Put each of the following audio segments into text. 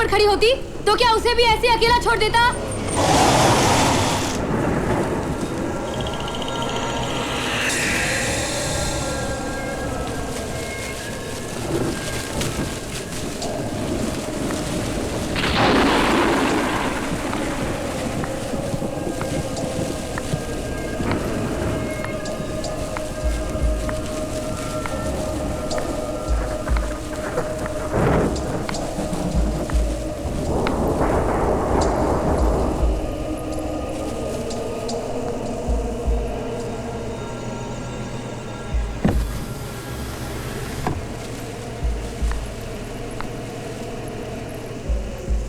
पर खड़ी होती तो क्या उसे भी ऐसे अकेला छोड़ देता?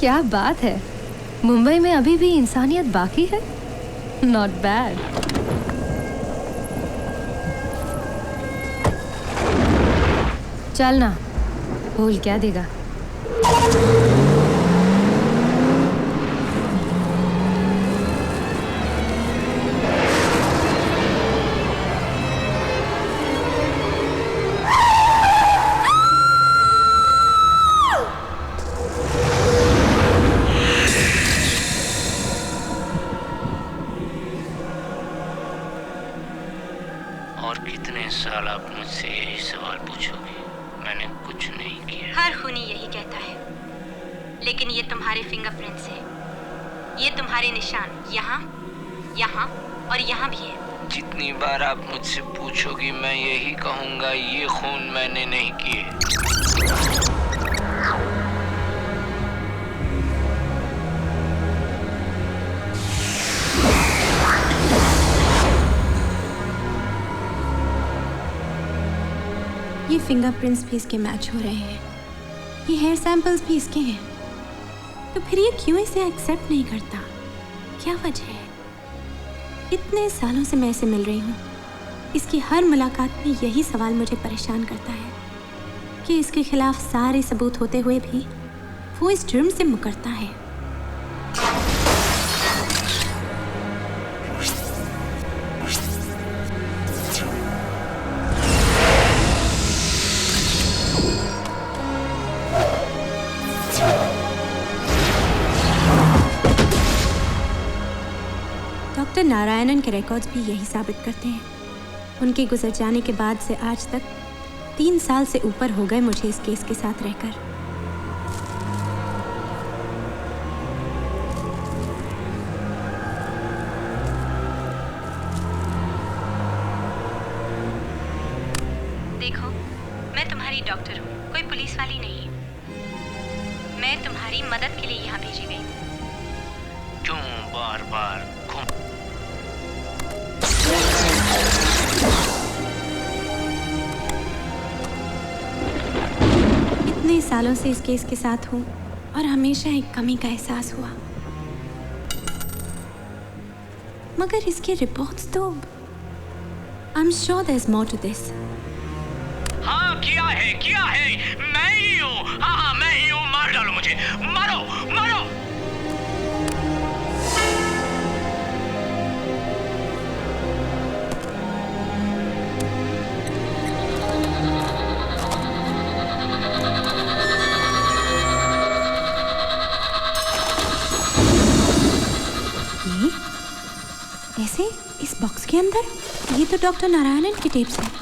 क्या बात है, मुंबई में अभी भी इंसानियत बाकी है। Not bad. चल ना, भूल क्या देगा। और कितने साल आप मुझसे यही सवाल पूछोगे? मैंने कुछ नहीं किया। हर खूनी यही कहता है, लेकिन ये तुम्हारे फिंगरप्रिंट्स हैं, ये तुम्हारे निशान यहाँ, यहाँ और यहाँ भी है। जितनी बार आप मुझसे पूछोगी मैं यही कहूँगा, ये खून मैंने नहीं किए। ये फिंगरप्रिंट्स भी इसके मैच हो रहे हैं, ये हेयर सैंपल्स भी इसके हैं, तो फिर ये क्यों इसे एक्सेप्ट नहीं करता? क्या वजह है? इतने सालों से मैं इसे मिल रही हूँ, इसकी हर मुलाकात में यही सवाल मुझे परेशान करता है कि इसके खिलाफ सारे सबूत होते हुए भी वो इस जुर्म से मुकरता है। डॉक्टर नारायणन के रिकॉर्ड्स भी यही साबित करते हैं। उनके गुजर जाने के बाद से आज तक 3 साल से ऊपर हो गए मुझे इस केस के साथ रहकर। देखो, मैं तुम्हारी डॉक्टर हूँ, कोई पुलिस वाली नहीं। मैं तुम्हारी मदद के लिए यहाँ भेजी गई हूँ। क्यों बार बार इतने सालों से इस केस के साथ हूँ और हमेशा एक कमी का एहसास हुआ, मगर इसके रिपोर्ट्स तो I'm sure there's more to this. हाँ किया है, मैं ही हूँ। हाँ मैं ही हूँ, मार डालो मुझे, मारो मारो। ऐसे इस बॉक्स के अंदर? ये तो डॉक्टर नारायणन की टेप्स हैं।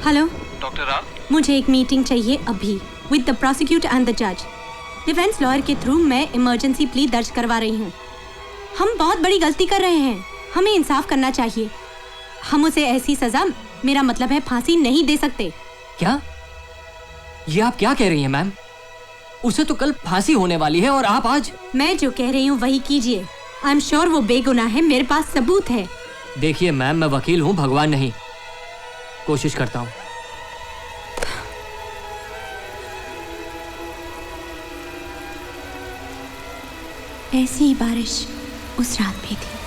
हेलो डॉक्टर राव, मुझे एक मीटिंग चाहिए अभी with the prosecutor and the जज। डिफेंस लॉयर के थ्रू मैं इमरजेंसी प्ली दर्ज करवा रही हूँ। हम बहुत बड़ी गलती कर रहे हैं, हमें इंसाफ करना चाहिए। हम उसे ऐसी सजा, मेरा मतलब है फांसी, नहीं दे सकते। क्या? ये आप क्या कह रही हैं मैम? उसे तो कल फांसी होने वाली है और आप आज? मैं जो कह रही हूँ वही कीजिए। आई एम श्योर वो बेगुनाह है, मेरे पास सबूत है। देखिए मैम, मैं वकील हूँ, भगवान नहीं। कोशिश करता हूँ। ऐसी ही बारिश उस रात भी थी।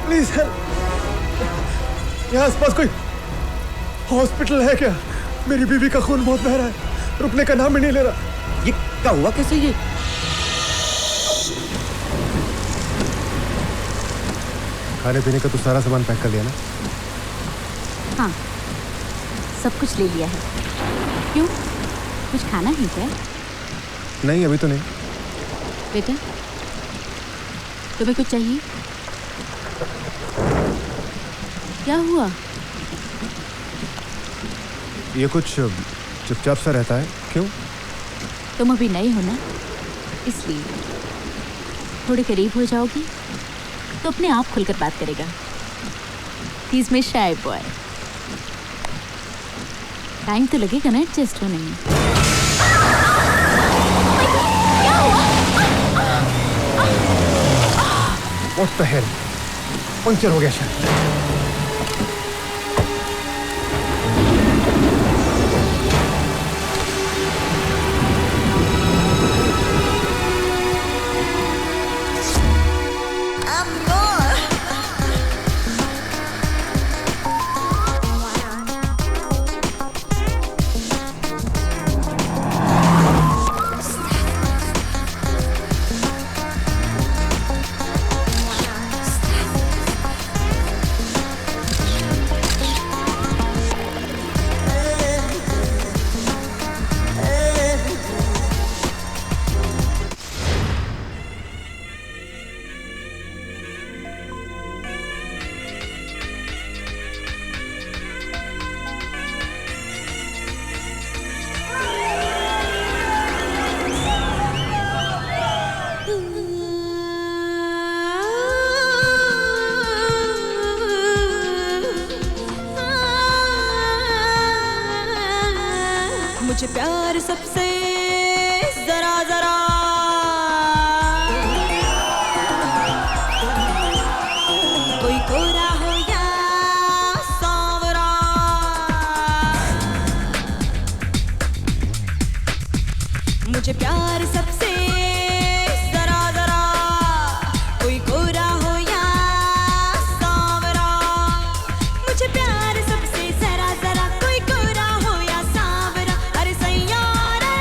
Please help. यहाँ आसपास कोई हॉस्पिटल है क्या? मेरी बीवी का खून बहुत बह रहा है, रुकने का नाम ही नहीं ले रहा। ये क्या हुआ कैसे? ये खाने पीने का तो सारा सामान पैक कर लिया ना? हाँ, सब कुछ ले लिया है। क्यों, कुछ खाना है क्या? नहीं, अभी तो नहीं। बेटा, तुम्हें कुछ चाहिए? क्या हुआ? ये कुछ चुपचाप सा रहता है, क्यों? तुम अभी नई हो ना, इसलिए थोड़े करीब हो जाओगी तो अपने आप खुलकर बात करेगा। He is my shy boy. Time तो लगेगा ना एडजस्ट होने में। What the hell? पंक्चर हो गया शायद। मुझे प्यार सबसे जरा जरा कोई कोरा हो या सांवरा, मुझे प्यार सबसे जरा जरा कोई कोरा हो या सांवरा, मुझे प्यार सबसे जरा जरा कोई कोरा हो या सांवरा। अरे सैयारा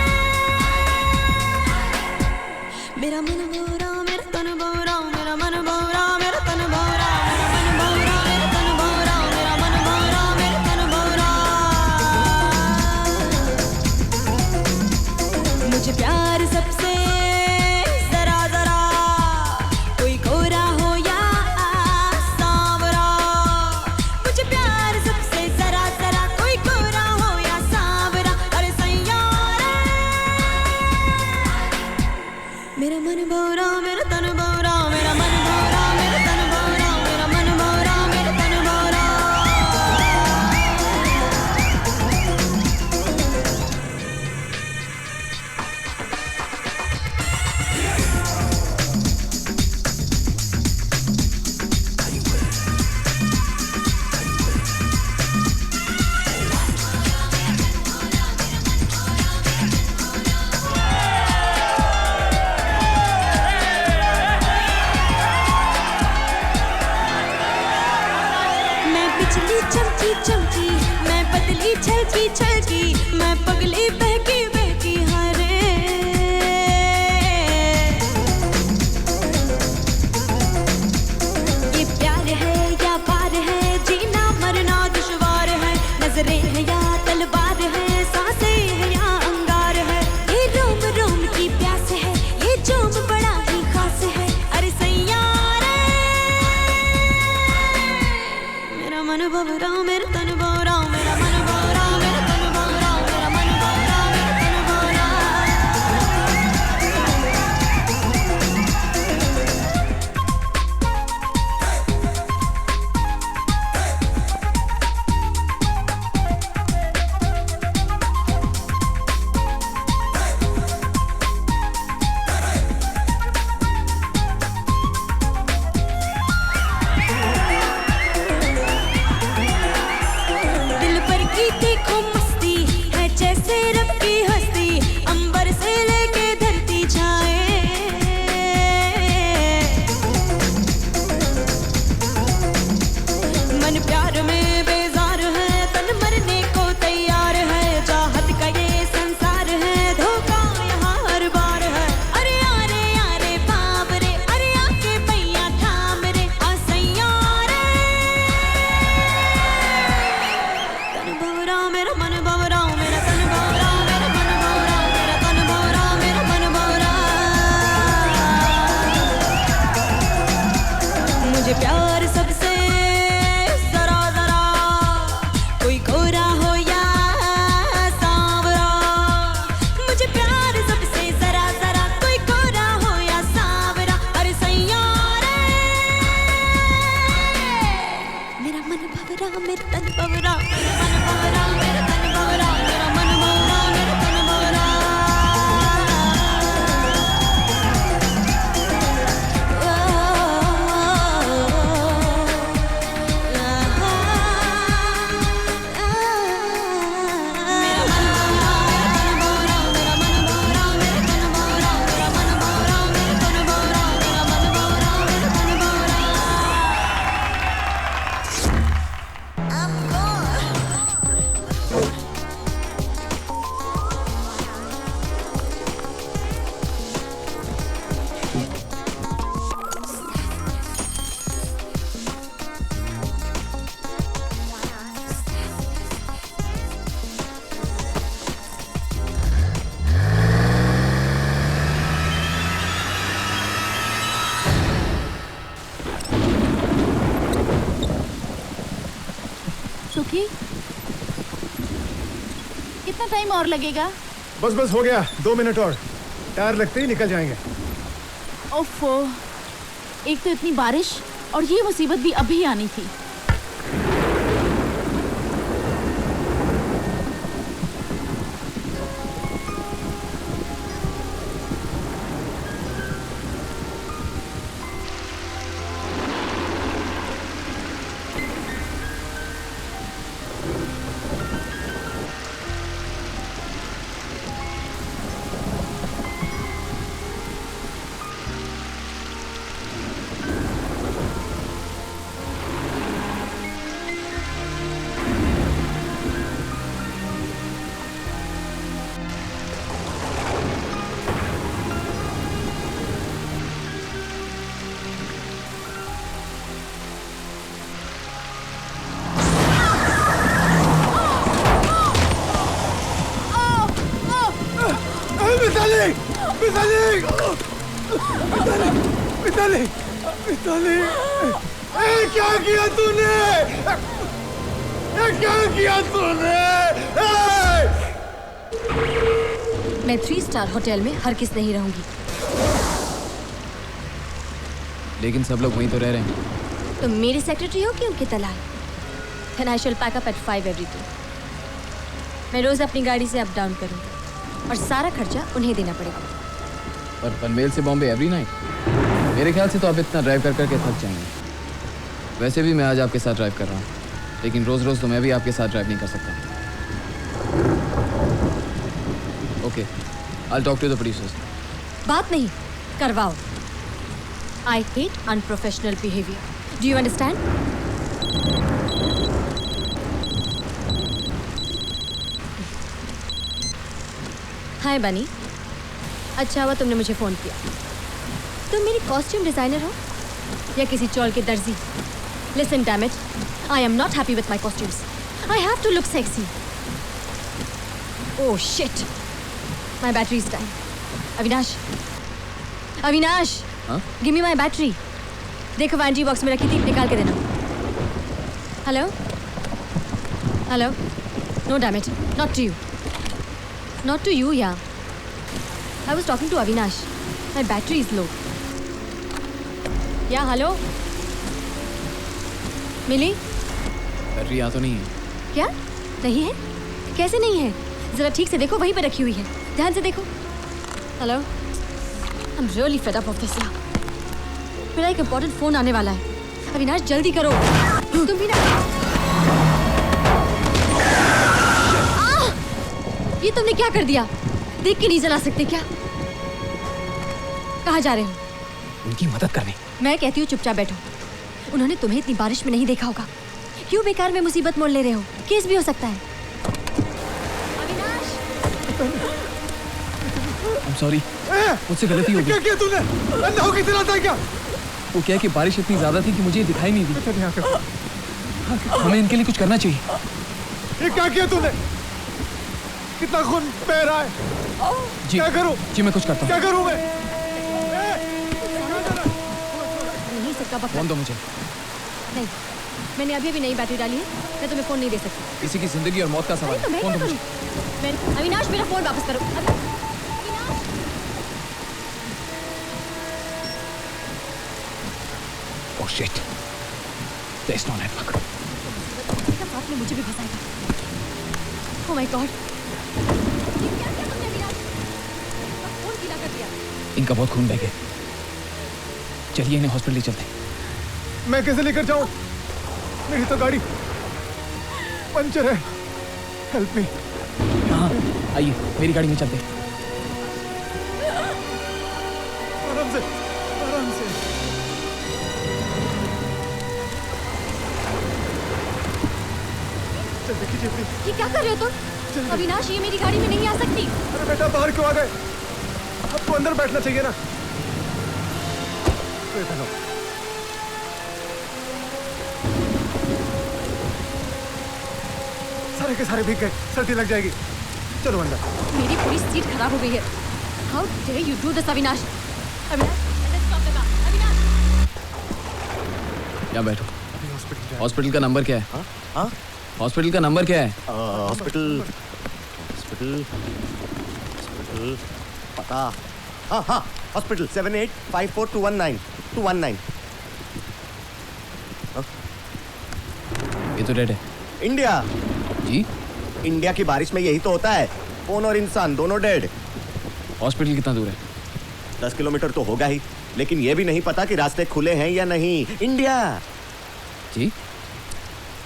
भवरा मेरा तन भवरा मेरा मन भवरा मेरा तन भवरा मेरा मन भवरा मेरा तन भवरा देखो मस्ती है जैसे रब की हस्ती अंबर से लेके धरती जाए मन प्यार में बेजार है तन मरने को तैयार है चाहत का ये संसार है धोखा यहाँ हर बार है अरे यारे यारे बाप रे अरे आके पैया थाम रे असैया रे तन भवरा मेरा मन भवरा मेरा तन भवरा मेरा मन भवरा मेरा तन भवरा मेरा मन भवरा मुझे प्यार सबसे जरा जरा कोई गोरा हो या सांवरा मुझे प्यार सबसे जरा जरा कोई गोरा हो या सांवरा अरे सैया रे मेरा मन भवरा मेरा तन भवरा मेरा मन भवरा मेरा तन भवरा मेरा मन भवरा मेरा तन भवरा सुखी कितना टाइम और लगेगा? बस बस हो गया, 2 मिनट और, टायर लगते ही निकल जाएंगे। ओफो, एक तो इतनी बारिश और ये मुसीबत भी अभी आनी थी। क्या किया तूने? क्या किया तूने? मैं 3 स्टार होटल में हर किस नहीं रहूंगी। लेकिन सब लोग वहीं तो रह रहे हैं। तुम मेरी सेक्रेटरी हो कि उनकी दलाल? Then I shall pack up at 5 every day। मैं रोज अपनी गाड़ी से अप डाउन करूंगी और सारा खर्चा उन्हें देना पड़ेगा। और पनवेल से बॉम्बे एवरी नाइट? मेरे ख्याल से तो आप इतना ड्राइव कर करके थक जाएंगे। वैसे भी मैं आज आपके साथ ड्राइव कर रहा हूँ, लेकिन रोज रोज तो मैं भी आपके साथ ड्राइव नहीं कर सकता। Okay, I'll talk to the producers। बात नहीं, करवाओ। I hate unprofessional behavior। Do you understand? हाय बनी, अच्छा हुआ तुमने मुझे फ़ोन किया। तुम मेरी कॉस्ट्यूम डिज़ाइनर हो या किसी चौल के दर्जी? Listen, damn it, I am not happy with my costumes। I have to look sexy। Oh shit, my battery is dying। Avinash, Avinash, give me my battery। देखो वारंटी बॉक्स में रखी थी, निकाल के देना। Hello, Hello? No, damn it. Not to you. Not to you, yeah. I was talking to Avinash. My battery is low. Yeah, hello? मिली? Battery यहाँ तो नहीं है। क्या? नहीं है? कैसे नहीं है? जरा ठीक से देखो, वहीं पे रखी हुई है। ध्यान से देखो। Hello? I'm really fed up of this now. मेरा एक इम्पोर्टेंट फोन आने वाला है। अविनाश जल्दी करो। तुम भी ना। ये तुमने क्या कर दिया? देख के नहीं जला सकते क्या? कहाँ जा रहे हो? उनकी मदद करने। मैं कहती हूँ चुपचाप बैठो। उन्होंने तुम्हें इतनी बारिश में नहीं देखा होगा। क्यों बेकार में मुसीबत मोल ले रहे हो? केस भी हो सकता है। अविनाश! I'm sorry. मुझसे गलती हो गई। क्या किया तूने? अंधा होके चलाता है क्या? वो क्या है कि बारिश इतनी ज्यादा थी कि मुझे दिखाई नहीं दी। हमें इनके लिए कुछ करना चाहिए। ये क्या किया तूने? कितना खून बह रहा है? जी क्या करूं? जी मैं कुछ करता हूँ। क्या करूं मैं? नहीं सकता बकरा। फोन दो मुझे। नहीं, मैंने अभी नई बैटरी डाली है। मैं तुम्हें फोन नहीं दे सकती। किसी की जिंदगी और मौत का सवाल तो मैं फोन क्या दो मुझे। करूं? अविनाश मेरा फोन वापस करो। Oh shit. There's no network. साथ में मुझे भी फंसाएगा। Oh my God. ये क्या किया तुमने अविनाश? फोन गीला कर दिया। इनका बहुत खून बह गया। चलिए इन्हें हॉस्पिटल ले चलते हैं। मैं कैसे लेकर जाऊं? मेरी तो गाड़ी पंचर है। Help me. हाँ आइए मेरी गाड़ी में चलते हैं। आराम से, आराम से। जल्दी कीजिए प्लीज। ये क्या कर रहे हो तुम? अविनाश ये मेरी गाड़ी में नहीं आ सकती। अरे बेटा बाहर क्यों आ गए? आपको अंदर बैठना चाहिए ना। सारे के सारे भीग गए, सर्दी लग जाएगी। चलो अंदर। मेरी पूरी सीट खराब हो गई है। How dare you do this, Avinash? Avinash, let's stop the car. Avinash! यहाँ बैठो। अभी हॉस्पिटल जाए। हॉस्पिटल का नंबर क्या है? हाँ? हॉस्पिटल का नंबर क्या है? हॉस्पिटल पता। हाँ हॉस्पिटल 7854219219। ये तो डेड है। इंडिया। जी इंडिया की बारिश में यही तो होता है, फोन और इंसान दोनों डेड। हॉस्पिटल कितना दूर है? 10 किलोमीटर तो होगा ही, लेकिन ये भी नहीं पता कि रास्ते खुले हैं या नहीं। इंडिया। जी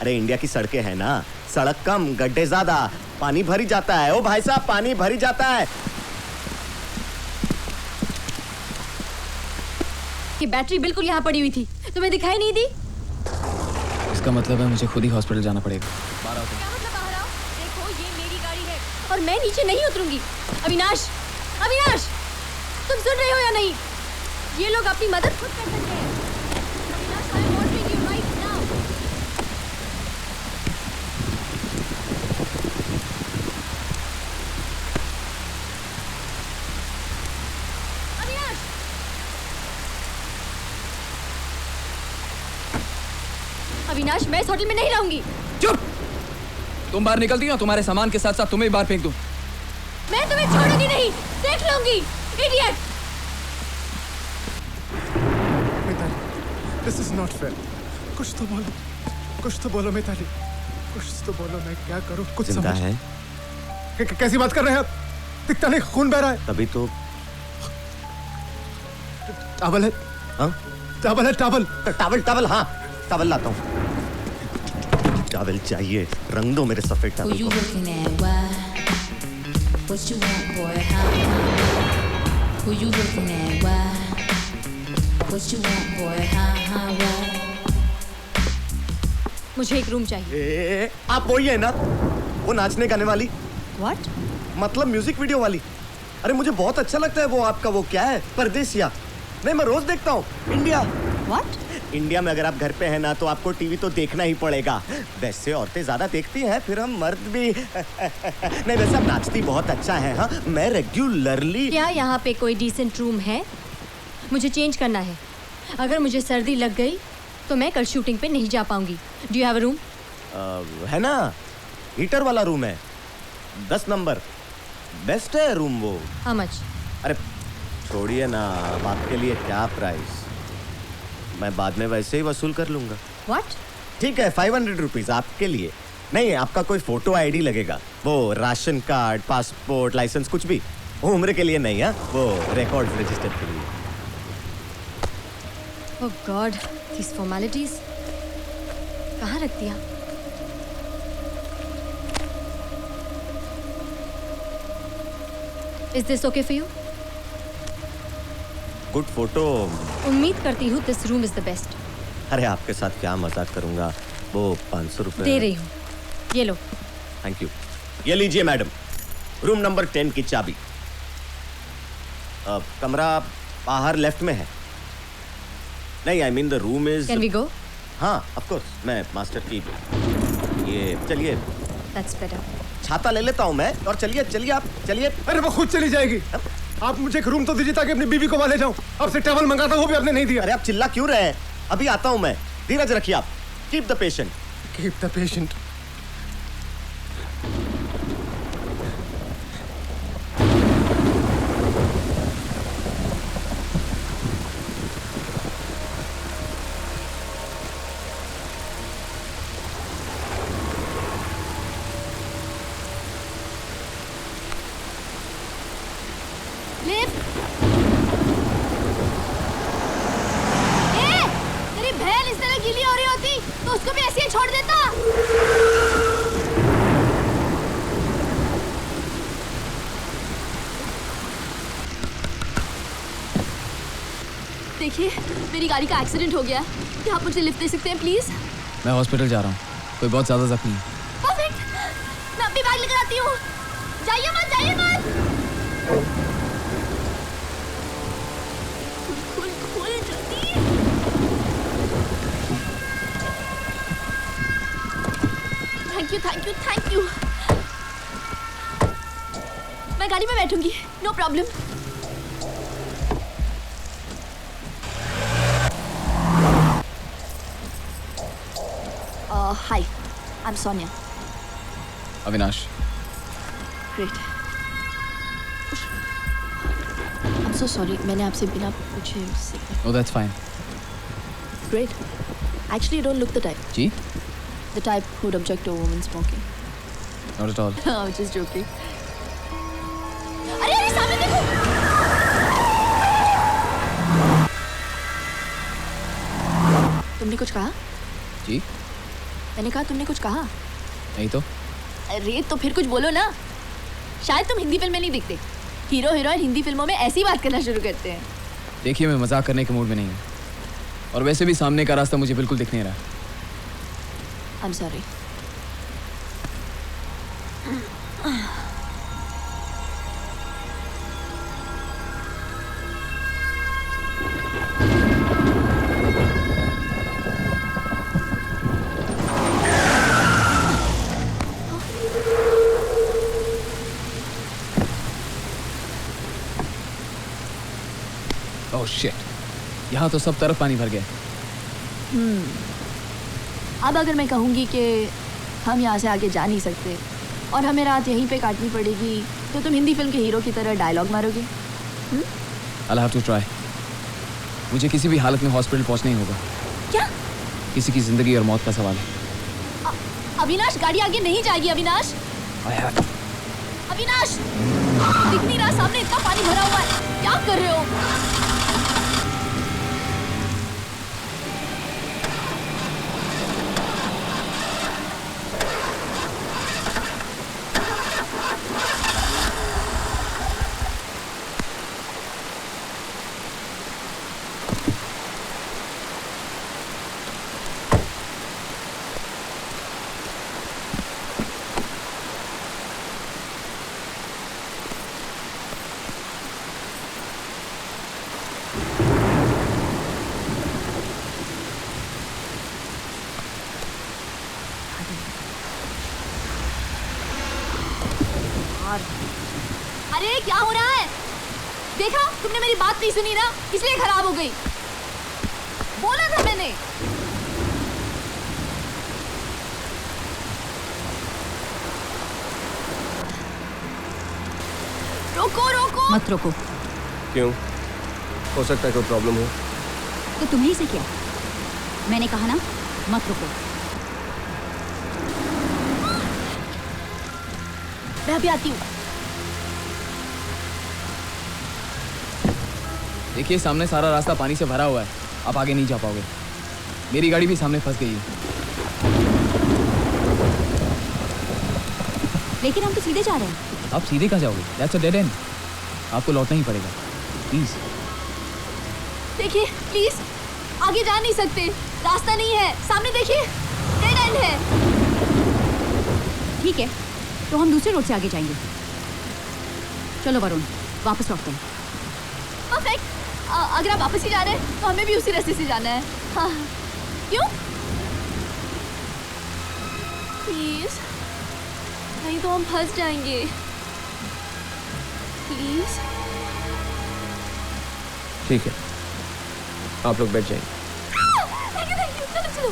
अरे इंडिया की सड़कें हैं ना, सड़क कम गड्ढे ज्यादा, पानी भरी जाता है। ओ भाई साहब पानी भरी जाता है। ये बैटरी बिल्कुल यहाँ पड़ी हुई थी, तुम्हें दिखाई नहीं दी? इसका मतलब है मुझे खुद ही हॉस्पिटल जाना पड़ेगा। क्या मतलब बाहर आओ? देखो ये मेरी गाड़ी है और मैं नीचे नहीं उतरूंगी। अविनाश, अविनाश, तुम सुन रहे हो या नहीं? ये लोग अपनी मदद खुद कर सकते हैं। Avinash, I am ordering you right now. Avinash! Avinash, मैं इस होटल में नहीं रहूंगी। चुप! तुम बाहर निकलती हो, तुम्हारे सामान के साथ साथ तुम्हें भी बाहर फेंक दूं। मैं तुम्हें छोड़ूंगी नहीं, देख लूंगी, idiot. This is not fair. कुछ तो बोलो मिताली, कुछ तो बोलो। मैं क्या करूं? कुछ जिंदा समझ। है? कैसी बात कर रहे हैं आप? दिखता नहीं, खून बह रहा है। तभी तो। टावल है? हाँ? टावल है, टावल। टावल हाँ, टावल लाता हूँ। टावल चाहिए, रंग दो मेरे सफेद Who टावल you को। looking at? Why? What you want, boy? Huh? Who you looking at? Why? What you want, boy? Why? मुझे एक रूम चाहिए। आप वही है ना, वो नाचने गाने वाली? What? मतलब म्यूजिक वीडियो वाली। अरे मुझे बहुत अच्छा लगता है वो आपका, वो क्या है, परदेसिया। नहीं मैं रोज देखता हूँ। इंडिया। What? इंडिया में अगर आप घर पे हैं ना तो आपको टीवी तो देखना ही पड़ेगा। वैसे औरतें ज्यादा देखती हैं, फिर हम मर्द भी। नहीं वैसे आप नाचती बहुत अच्छा है। हाँ मैं रेगुलरली। क्या यहाँ पे कोई डिसेंट रूम है? मुझे चेंज करना है। अगर मुझे सर्दी लग गई तो मैं कल शूटिंग पे नहीं जा पाऊंगी। Do you have a room? है ना, हीटर वाला रूम है, 10 नंबर, बेस्ट है रूम वो। How much? अरे छोड़िए ना, अब आपके लिए क्या प्राइस, मैं बाद में वैसे ही वसूल कर लूंगा। What? ठीक है, 500 रुपीज आपके लिए। नहीं, आपका कोई फोटो आईडी लगेगा, वो राशन कार्ड, पासपोर्ट, लाइसेंस, कुछ भी। उम्र के लिए नहीं है, वो रिकॉर्ड रजिस्टर के लिए। Oh God, these formalities. कहाँ रख दिया? Is this okay for you? Good photo. उम्मीद करती हूँ this room is the best. अरे आपके साथ क्या मजाक करूंगा, वो 500 रुपए दे रही हूँ, ये लो। Thank you. ये लीजिए मैडम, रूम नंबर 10 की चाबी। कमरा बाहर लेफ्ट में है। नहीं, I mean the room is. Can we go? हाँ, ऑफ कोर्स, मैं मास्टर की। ये चलिए। That's better. छाता ले लेता हूँ मैं, और चलिए चलिए आप चलिए। अरे वो खुद चली जाएगी, आप मुझे एक रूम तो दीजिए ताकि अपनी बीवी को वहां ले जाऊं। आपसे टॉवल मंगाता हूँ, वो भी आपने नहीं दिया। अरे आप चिल्ला क्यों रहे हैं, अभी आता हूँ मैं, धीरज रखिए आप। Keep the patient. Keep the patient. तेरी बहन इस तरह गीली हो रही होती तो उसको भी ऐसे ही छोड़ देता। देखिए, मेरी गाड़ी का एक्सीडेंट हो गया, क्या आप मुझे लिफ्ट दे सकते हैं प्लीज? मैं हॉस्पिटल जा रहा हूँ, कोई बहुत ज्यादा जख्मी है। परफेक्ट, मैं अपनी बैग लेकर आती हूँ। जाइए मत, जाइए मत। खुल खुल जल्दी। Thank you thank you thank you. मैं गाड़ी में बैठूंगी, no problem. Hi, I am Sonia. Avinash. Great. I am so sorry, मैंने आपसे बिना पूछे। Oh, that's fine. Great. Actually, you don't look the type. Ji? The type who'd object to a woman smoking. Not at all. I was just joking. अरे अरे सामने देखो। तुमने कुछ कहा? जी? मैंने कहा तुमने कुछ कहा? नहीं तो? अरे तो फिर कुछ बोलो ना। शायद तुम हिंदी फिल्म में नहीं दिखते। हीरो हीरोइन हिंदी फिल्मों में ऐसी बात करना शुरू करते हैं। देखिए, मैं मजाक करने के मूड में नहीं हूँ, और वैसे भी सामने का रास्ता मुझे बिल्कुल दिख नहीं रहा। I'm sorry. Oh shit! यहाँ तो सब तरफ पानी भर गया। अब अगर मैं कहूँगी कि हम यहाँ से आगे जा नहीं सकते और हमें रात यहीं पे काटनी पड़ेगी, तो तुम हिंदी फिल्म के हीरो की तरह डायलॉग मारोगे? I'll have to try. मुझे किसी भी हालत में हॉस्पिटल पहुँचना ही होगा। क्या? किसी की जिंदगी और मौत का सवाल है। अविनाश, गाड़ी आगे नहीं जाएगी। Avinash, I have. अविनाश, दिख नहीं रहा, सामने इतना पानी भरा हुआ है, क्या कर रहे हो? अरे क्या हो रहा है? देखा, तुमने मेरी बात नहीं सुनी ना, इसलिए खराब हो गई। बोला था मैंने। मत रोको। क्यों? हो सकता है कोई प्रॉब्लम हो। तो तुम्हीं से क्या? मैंने कहा ना, मत रुको। मैं अभी आती हूँ। देखिए सामने सारा रास्ता पानी से भरा हुआ है, आप आगे नहीं जा पाओगे। मेरी गाड़ी भी सामने फंस गई है। लेकिन हम तो सीधे जा रहे हैं। आप सीधे कहाँ जाओगे? That's a dead end. आपको लौटना ही पड़ेगा। प्लीज देखिए प्लीज, आगे जा नहीं सकते, रास्ता नहीं है। सामने देखिए, डेड एंड है। ठीक है, तो हम दूसरे रोड से आगे जाएंगे। चलो वरुण, वापस लौटते हैं। परफेक्ट। अगर आप वापस ही जा रहे हैं तो हमें भी उसी रास्ते से जाना है। हाँ। क्यों? प्लीज, नहीं तो हम फंस जाएंगे। प्लीज। ठीक है, आप लोग बैठ जाइए। चलो चलो।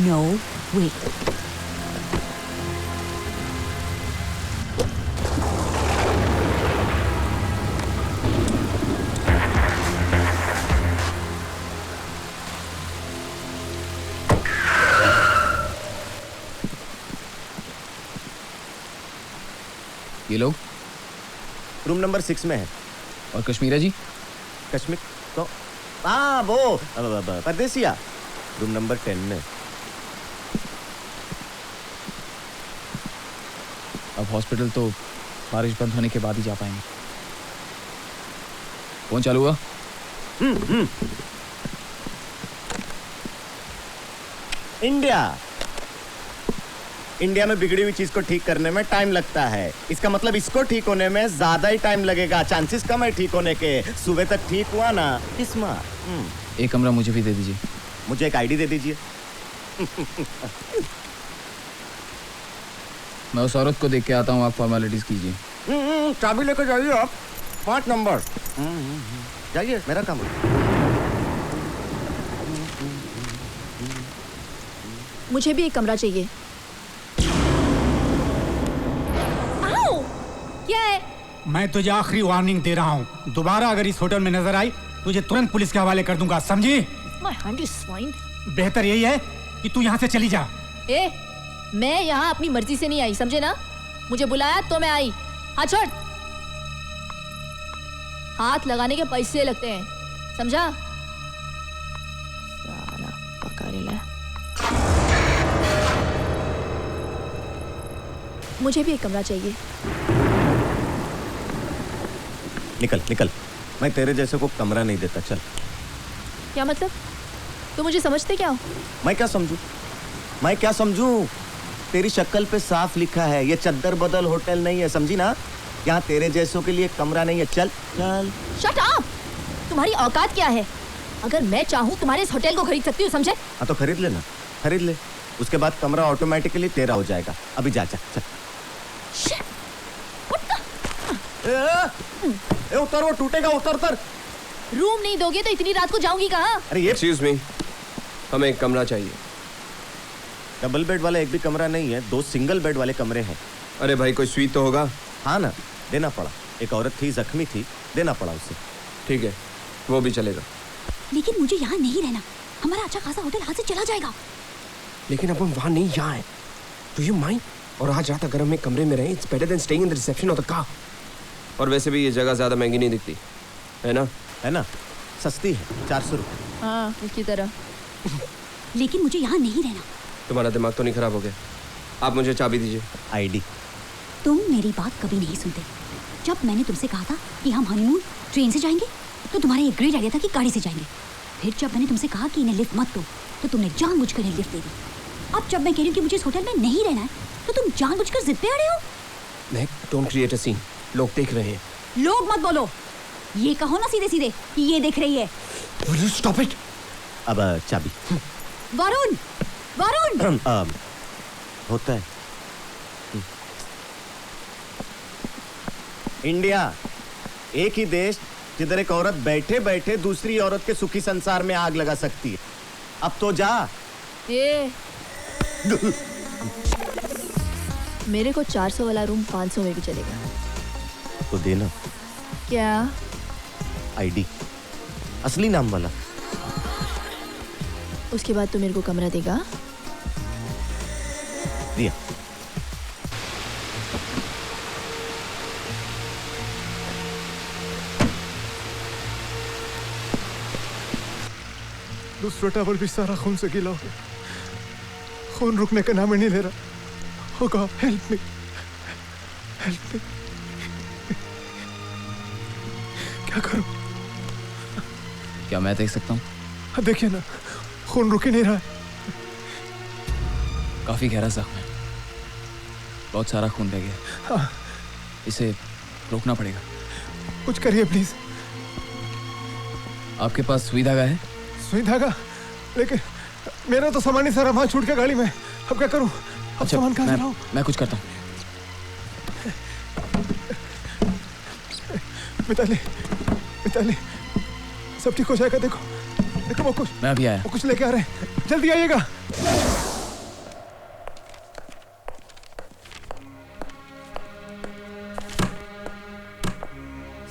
नो वे। ये लोग रूम नंबर 6 में है। और कश्मीरा जी? कश्मीर तो हाँ वो परदेसिया रूम नंबर 10 में। अब हॉस्पिटल तो बारिश बंद होने के बाद ही जा पाएंगे। फोन चालू हुआ? इंडिया में बिगड़ी हुई चीज को ठीक करने में टाइम लगता है। इसका मतलब इसको ठीक होने में ज्यादा ही टाइम लगेगा। चांसेस कम है ठीक होने के। सुबह तक ठीक हुआ ना किस्मा। एक कमरा मुझे भी दे दीजिए। मुझे एक आईडी दे दीजिए। मैं उस औरत को देख के आता हूँ, आप फॉर्मेलिटीज कीजिए। चाबी लेकर जाइए आप। 5 नंबर। जाइए, मेरा काम है। मुझे भी एक कमरा चाहिए। क्या है? मैं तुझे आखिरी वार्निंग दे रहा हूँ, दोबारा अगर इस होटल में नजर आई तुझे तुरंत पुलिस के हवाले कर दूंगा, समझी? My hand is fine. बेहतर यही है कि तू यहाँ से चली जा। मैं यहाँ अपनी मर्जी से नहीं आई, समझे ना? मुझे बुलाया तो मैं आई। हाथ छोड़। हाथ लगाने के पैसे लगते हैं, समझा? साला पकड़ ले। मुझे भी एक कमरा चाहिए। निकल निकल, मैं तेरे जैसे को कमरा नहीं देता। चल। क्या मतलब? तुम मुझे समझते क्या हो? मैं क्या समझूं? तेरी शक्ल पे साफ लिखा है ये चद्दर बदल होटल नहीं है, समझी ना? यहाँ तेरे जैसों के लिए कमरा नहीं है। चल चल। Shut up! तुम्हारी औकात क्या है? अगर मैं चाहूँ तुम्हारे इस होटल को खरीद सकती हूँ, समझे? हाँ तो खरीद लेना, खरीद ले। उसके बाद कमरा ऑटोमेटिकली तेरा हो जाएगा। अभी जा चल। उतर, वो टूटेगा। उतर। रूम नहीं दोगे तो इतनी रात को जाऊंगी कहाँ? अरे ये एक्सक्यूज मी, हमें एक कमरा चाहिए। डबल बेड वाला एक भी कमरा नहीं है, 2 सिंगल बेड वाले कमरे हैं। अरे भाई कोई स्वीट तो होगा। हाँ ना, देना पड़ा। एक औरत थी, जख्मी थी, देना पड़ा उसे। ठीक है, वो भी चलेगा। लेकिन मुझे यहाँ नहीं रहना, हमारा अच्छा खासा होटल हाथ से चला जाएगा। लेकिन अब हम वहाँ नहीं, यहाँ है। Do you mind? और आज रात अगर हम एक कमरे में रहें, it's better than staying in the reception of the car. और वैसे भी ये जगह ज्यादा महंगी नहीं दिखती है ना? सस्ती है, 400 रुपए। हाँ, इसकी तरह। लेकिन मुझे यहाँ नहीं रहना। तुम्हारा दिमाग तो नहीं खराब हो गया? आप मुझे चाबी दीजिए। आईडी। तुम मेरी बात कभी नहीं सुनते। जब मैंने तुमसे कहा था कि हम हनीमून ट्रेन से जाएंगे तो तुम्हारा एक ग्रेट आइडिया था कि गाड़ी से जाएंगे। फिर जब मैंने तुमसे कहा कि इन्हें लिफ्ट मत दो तो तुमने जानबूझकर इन्हें लिफ्ट दे दी। अब जब मैं कह रही हूँ कि मुझे इस होटल में नहीं रहना है तो तुम जानबूझकर जिद पे अड़े हो। डोंट क्रिएट अ सीन, लोग देख रहे हैं। लोग मत बोलो, ये कहो ना सीधे सीधे कि ये देख रही है। Will you stop it? अब चाबी। वरुण, वरुण। होता है। इंडिया एक ही देश जिधर एक औरत बैठे बैठे दूसरी औरत के सुखी संसार में आग लगा सकती है। अब तो जा। मेरे को 400 वाला रूम 500 में भी चलेगा। तो देना। क्या? आईडी, असली नाम वाला। उसके बाद तू मेरे को कमरा देगा? दिया। दूसरा टॉवल भी सारा खून से गीला हो गया। खून रुकने का नाम ही नहीं ले रहा। Oh God, help me, help me। क्या करूं? क्या मैं देख सकता हूँ? देखिए ना, खून रुक ही नहीं रहा है। काफी गहरा जख्म है, बहुत सारा खून बह गया। हाँ। इसे रोकना पड़ेगा। कुछ करिए प्लीज। आपके पास सुई धागा है? सुई धागा? लेकिन मेरा तो सामान ही सारा वहां छूट के गाड़ी में। अब क्या करूं? अब सामान कहाँ लाऊं? मैं कुछ करता हूँ। मिताली, मिताली, सब ठीक हो जाएगा। देखो देखो, वो कुछ, मैं अभी आया। वो कुछ लेके आ रहे हैं, जल्दी आइएगा।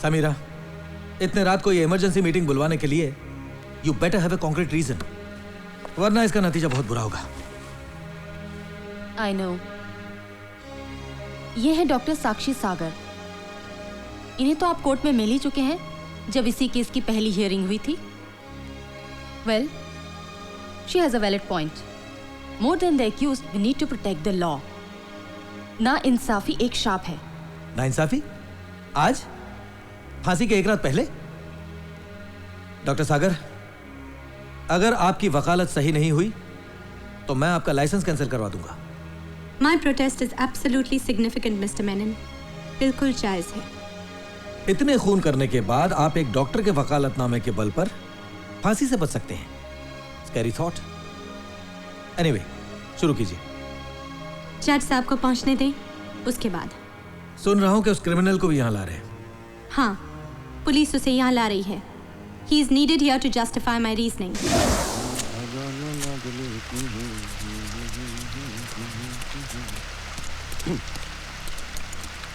समीरा, इतने रात को ये इमरजेंसी मीटिंग बुलवाने के लिए you better have a concrete reason, वरना इसका नतीजा बहुत बुरा होगा। I know. ये है डॉक्टर साक्षी सागर। इन्हें तो आप कोर्ट में मिल ही चुके हैं जब इसी केस की पहली हियरिंग हुई थी। Well, she has a valid point. More than the accused, we need to protect the law. ना इंसाफी एक शाप है। ना इंसाफी? आज फांसी के एक रात पहले? डॉक्टर सागर, अगर आपकी वकालत सही नहीं हुई तो मैं आपका लाइसेंस कैंसिल करवा दूंगा। My protest is absolutely significant, Mr. Menon. बिल्कुल जायज है। इतने खून करने के बाद आप एक डॉक्टर के वकालतनामे के बल पर फांसी से बच सकते हैं। Scary thought. Anyway, शुरू कीजिए। जज साहब को पहुंचने दें, उसके बाद। सुन रहा हूं कि उस क्रिमिनल को भी यहां ला रहे हैं। हाँ, पुलिस उसे यहाँ ला रही है। He is needed here to justify my reasoning.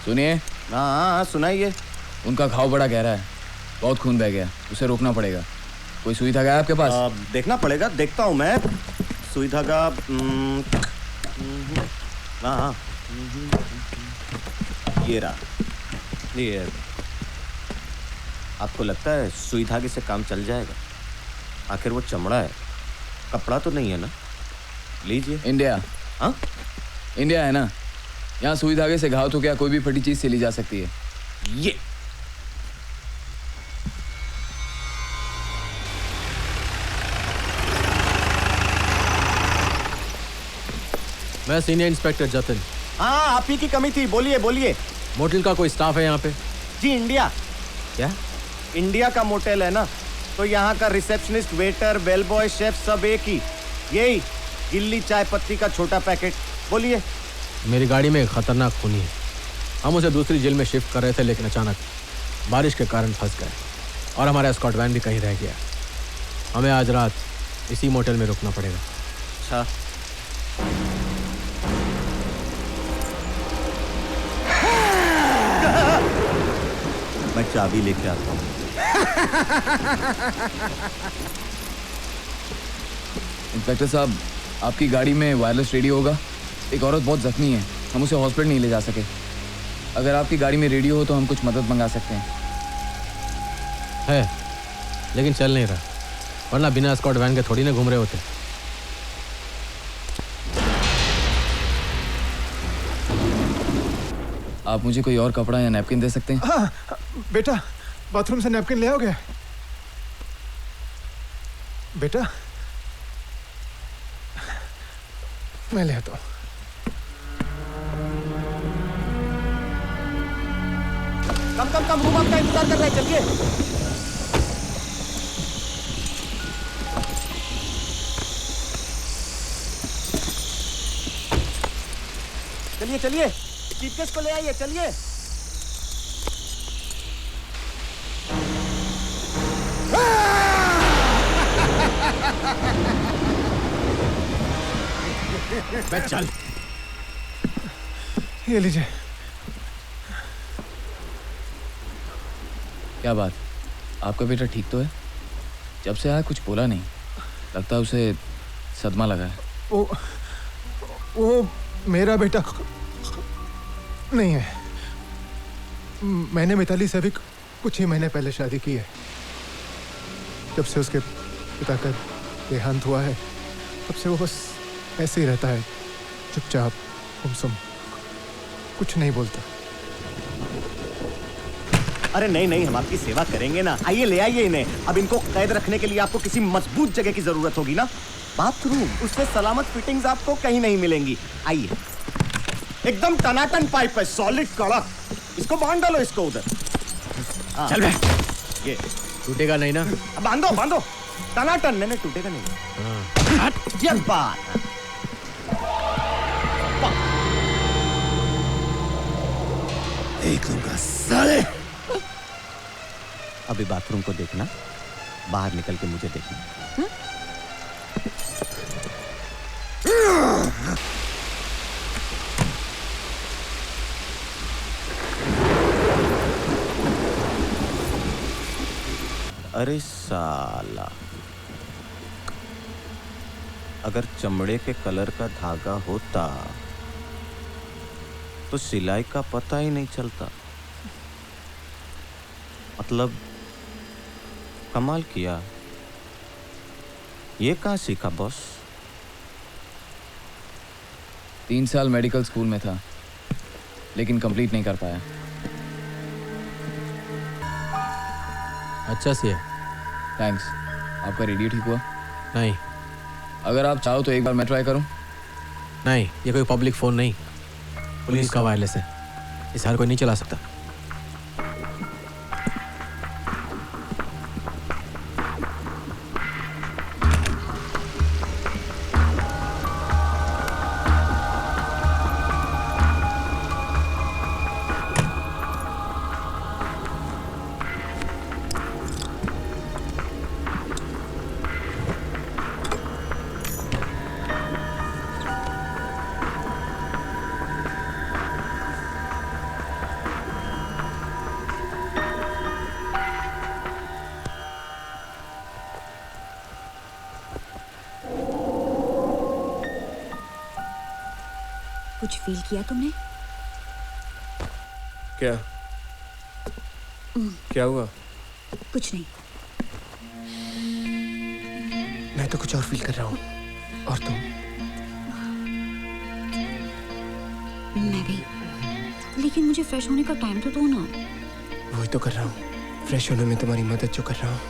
सुनिए। हाँ, सुनाइए। उनका घाव बड़ा गहरा है, बहुत खून बह गया, उसे रोकना पड़ेगा। कोई सुई धागा है आपके पास? देखना पड़ेगा, देखता हूँ मैं। सुई धागा, हाँ, ये रहा। ये आपको लगता है सुई धागे से काम चल जाएगा? आखिर वो चमड़ा है, कपड़ा तो नहीं है ना? लीजिए। इंडिया। हाँ, इंडिया है ना, यहाँ सुई धागे से घाव तो क्या कोई भी फटी चीज से ली जा सकती है। ये मैं सीनियर इंस्पेक्टर जतिन। हाँ, आप ही की कमी थी। बोलिए बोलिए। मोटेल का कोई स्टाफ है यहाँ पे? जी, इंडिया। क्या? इंडिया का मोटेल है ना, तो यहाँ का receptionist, waiter, bell boy, chef सब एक ही। यही गिल्ली चाय पत्ती का छोटा पैकेट। बोलिए। मेरी गाड़ी में एक खतरनाक खूनी है। हम उसे दूसरी जेल में शिफ्ट कर रहे थे, लेकिन अचानक बारिश के कारण फंस गए और हमारा एस्कॉर्ट वैन भी कहीं रह गया। हमें आज रात इसी मोटेल में रुकना पड़ेगा। अच्छा, मैं चाबी लेके आता हूँ। इंस्पेक्टर साहब, आपकी गाड़ी में वायरलेस रेडियो होगा? एक औरत बहुत जख्मी है, हम उसे हॉस्पिटल नहीं ले जा सके। अगर आपकी गाड़ी में रेडियो हो तो हम कुछ मदद मंगा सकते हैं। है, लेकिन चल नहीं रहा, वरना बिना एस्कॉर्ट वैन के थोड़ी ना घूम रहे होते। आप मुझे कोई और कपड़ा या नैपकिन दे सकते हैं? हाँ, बेटा, बाथरूम से नैपकिन ले आओगे? बेटा, मैं ले आता हूँ। कम रूम आपका इंतजार कर रहे हैं, चलिए। चलिए चलिए, चीफकेस को ले आइए, चलिए। चल, ये लीजिए। क्या बात, आपका बेटा ठीक तो है? जब से आया कुछ बोला नहीं, लगता है उसे सदमा लगा है। वो मेरा बेटा नहीं है। मैंने मिताली से भी कुछ ही महीने पहले शादी की है। जब से उसके पिता का देहांत हुआ है, तब से वो बस ऐसे ही रहता है, चुपचाप, गुमसुम, कुछ नहीं बोलता। अरे नहीं नहीं, हम आपकी सेवा करेंगे ना। आइए ले आइए इन्हें। अब इनको कैद रखने के लिए आपको किसी मजबूत जगह की जरूरत होगी ना। बाथरूम, उसमें सलामत फिटिंग्स आपको कहीं नहीं मिलेंगी। आइए, एकदम टनाटन पाइप है, सॉलिड कड़क। इसको बांध डालो, इसको उधर। चल बे। ये टूटेगा नहीं ना? बांधो बांधो, टनाटन। नहीं टूटेगा नहीं। ये बात देख लूंगा साले। अभी बाथरूम को देखना, बाहर निकल के मुझे देखना। अरे साला, अगर चमड़े के कलर का धागा होता तो सिलाई का पता ही नहीं चलता। मतलब कमाल किया। ये कहाँ सीखा बॉस? 3 साल मेडिकल स्कूल में था, लेकिन कंप्लीट नहीं कर पाया। अच्छा सी है। थैंक्स। आपका रेडियो ठीक हुआ? नहीं। अगर आप चाहो तो एक बार मैं ट्राई करूं? नहीं, ये कोई पब्लिक फ़ोन नहीं, पुलिस का वायरलेस है। इस हर कोई नहीं चला सकता। कुछ फील किया तुमने? क्या? क्या हुआ? कुछ नहीं। मैं तो कुछ और फील कर रहा हूँ। और तुम? मैं भी, लेकिन मुझे फ्रेश होने का टाइम तो दो ना। वही तो कर रहा हूँ, फ्रेश होने में तुम्हारी मदद जो कर रहा हूँ।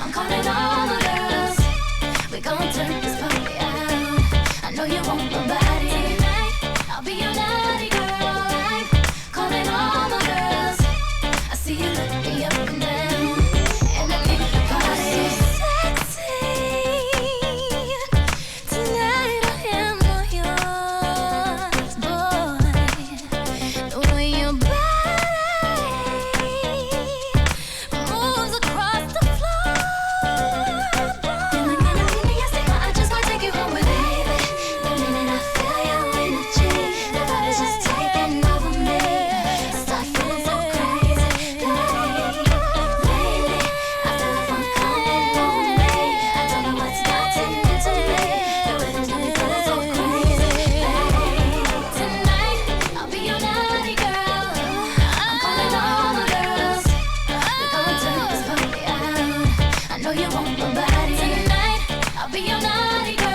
I'm know you want my body. Tonight, I'll be your naughty girl.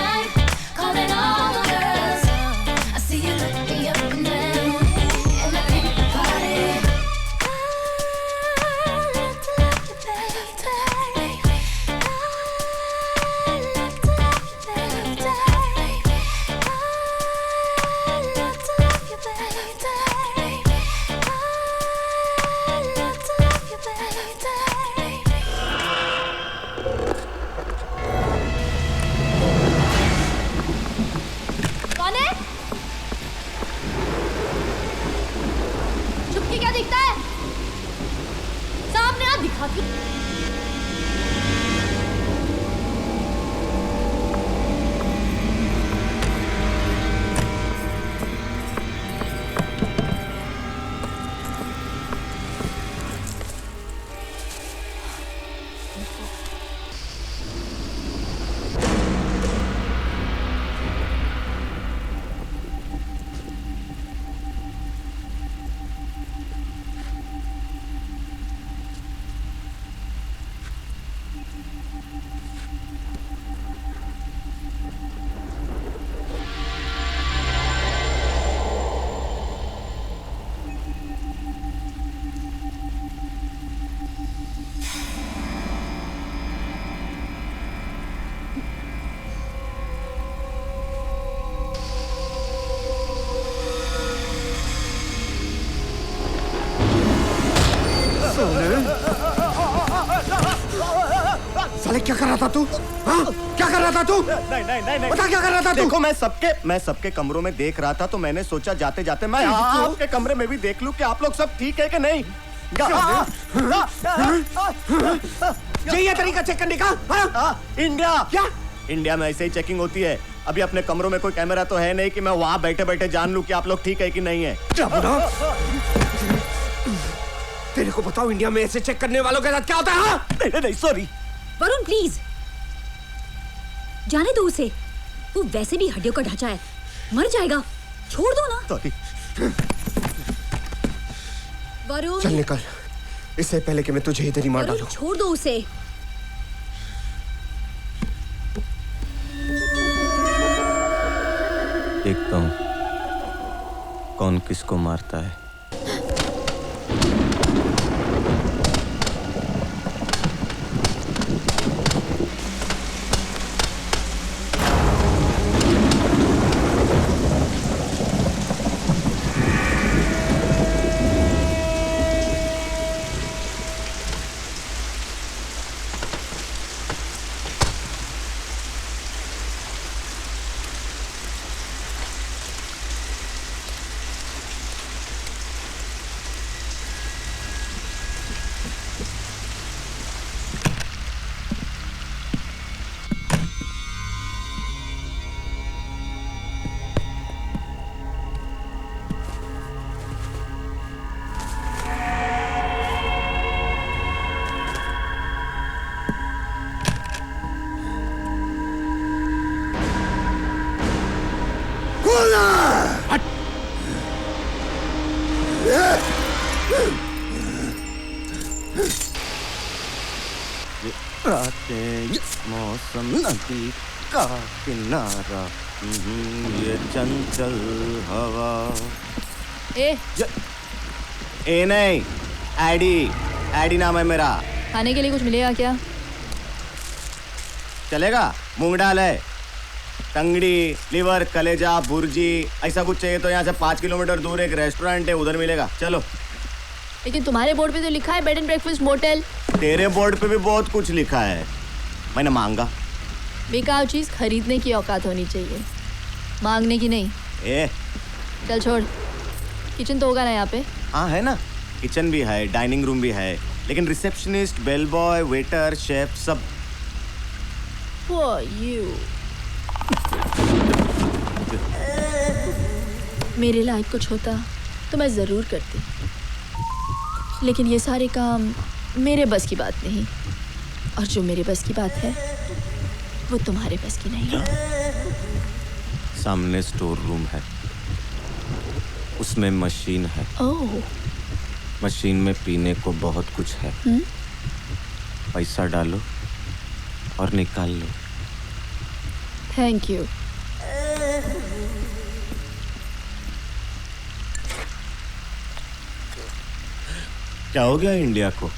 I'm calling all the girls. I see you look me up and down in the pink party. I love to love you, baby. I love to love you, baby. I love to love you, baby. कौन है? चुप के क्या दिखता है? सामने आ, दिखाती हूँ। साले क्या कर रहा था तू? हाँ? क्या कर रहा था तू? नहीं बता क्या कर रहा था तू? देखो मैं सबके कमरों में देख रहा था तो मैंने सोचा जाते जाते मैं आपके कमरे में भी देख लूं कि आप लोग सब ठीक है कि नहीं। यही है तरीका चेक करने का? इंडिया क्या? इंडिया में ऐसे ही चेकिंग होती है। अभी अपने कमरों में कोई कैमरा तो है नहीं कि मैं वहां बैठे बैठे जान लूं कि आप लोग ठीक है कि नहीं है। तेरे को बताओ इंडिया में ऐसे चेक करने वालों के साथ क्या होता है? नहीं सॉरी वरुण प्लीज जाने दो उसे, वो वैसे भी हड्डियों का ढांचा है, मर जाएगा, छोड़ दो ना। सॉरी वरुण चल निकल, इससे पहले कि मैं तुझे इधर ही मार डालूं। छोड़ दो उसे। देखता हूं कौन किसको मारता है। मौसम नदी का किनारा, ये चंचल हवा। ए नहीं, एडी नाम है मेरा। खाने के लिए कुछ मिलेगा क्या? चलेगा, मूंग दाल है, टंगड़ी, लिवर, कलेजा, भुर्जी, ऐसा कुछ चाहिए तो यहाँ से 5 किलोमीटर दूर एक रेस्टोरेंट है, उधर मिलेगा। चलो। लेकिन तुम्हारे बोर्ड पे तो लिखा है बेड एंड ब्रेकफास्ट मोटेल। तेरे बोर्ड पे भी बहुत कुछ लिखा है, मैंने मांगा। बेकार चीज खरीदने की औकात होनी चाहिए, मांगने की नहीं। चल छोड़, किचन तो होगा ना यहाँ पे? हाँ है ना, किचन भी है, डाइनिंग रूम भी है, लेकिन receptionist, bell boy, waiter, chef सब। मेरे लायक कुछ होता तो मैं जरूर करती, लेकिन ये सारे काम मेरे बस की बात नहीं, और जो मेरे बस की बात है वो तुम्हारे बस की नहीं है। सामने स्टोर रूम है, उसमें मशीन है। ओह। मशीन में पीने को बहुत कुछ है। पैसा डालो, और निकाल लो। Thank you. क्या हो गया इंडिया को?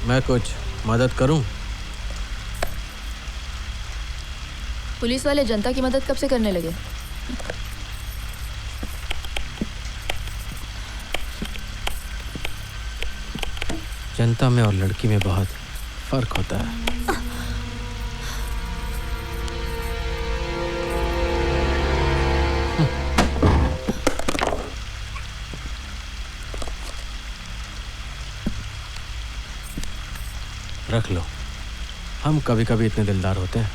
मैं कुछ मदद करूं? पुलिस वाले जनता की मदद कब से करने लगे? जनता में और लड़की में बहुत फर्क होता है। रख लो, हम कभी कभी इतने दिलदार होते हैं।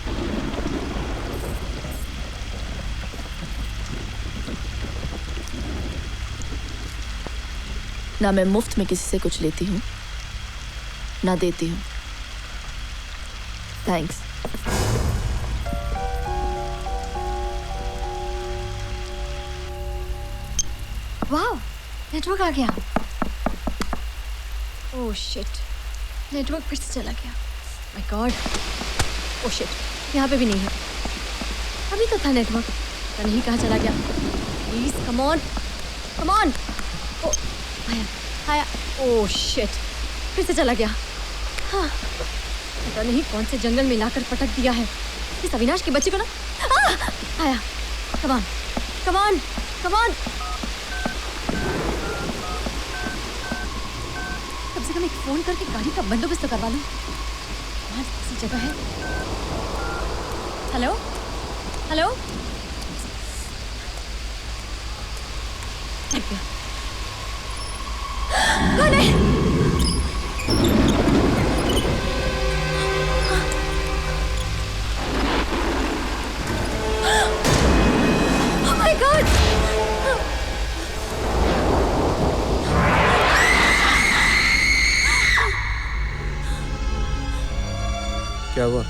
ना मैं मुफ्त में किसी से कुछ लेती हूँ ना देती हूँ। थैंक्स। वाह, नेटवर्क आ गया। ओह शिट, नेटवर्क फिर से चला गया। My God. ओह शिट, यहाँ पे भी नहीं है। अभी तो था नेटवर्क, पता नहीं कहाँ चला गया। Please come on, come on. ओ आया, आया। ओह शिट, फिर से चला गया। हाँ, पता नहीं कौन से जंगल में लाकर पटक दिया है इस अविनाश के बच्चे को ना। आया, come on, come on, come on. कम से कम एक फोन करके गाड़ी का बंदोबस्त तो करवा लूं। वहाँ किसी जगह है। Hello, hello. कौन है? Oh my God! क्या हुआ?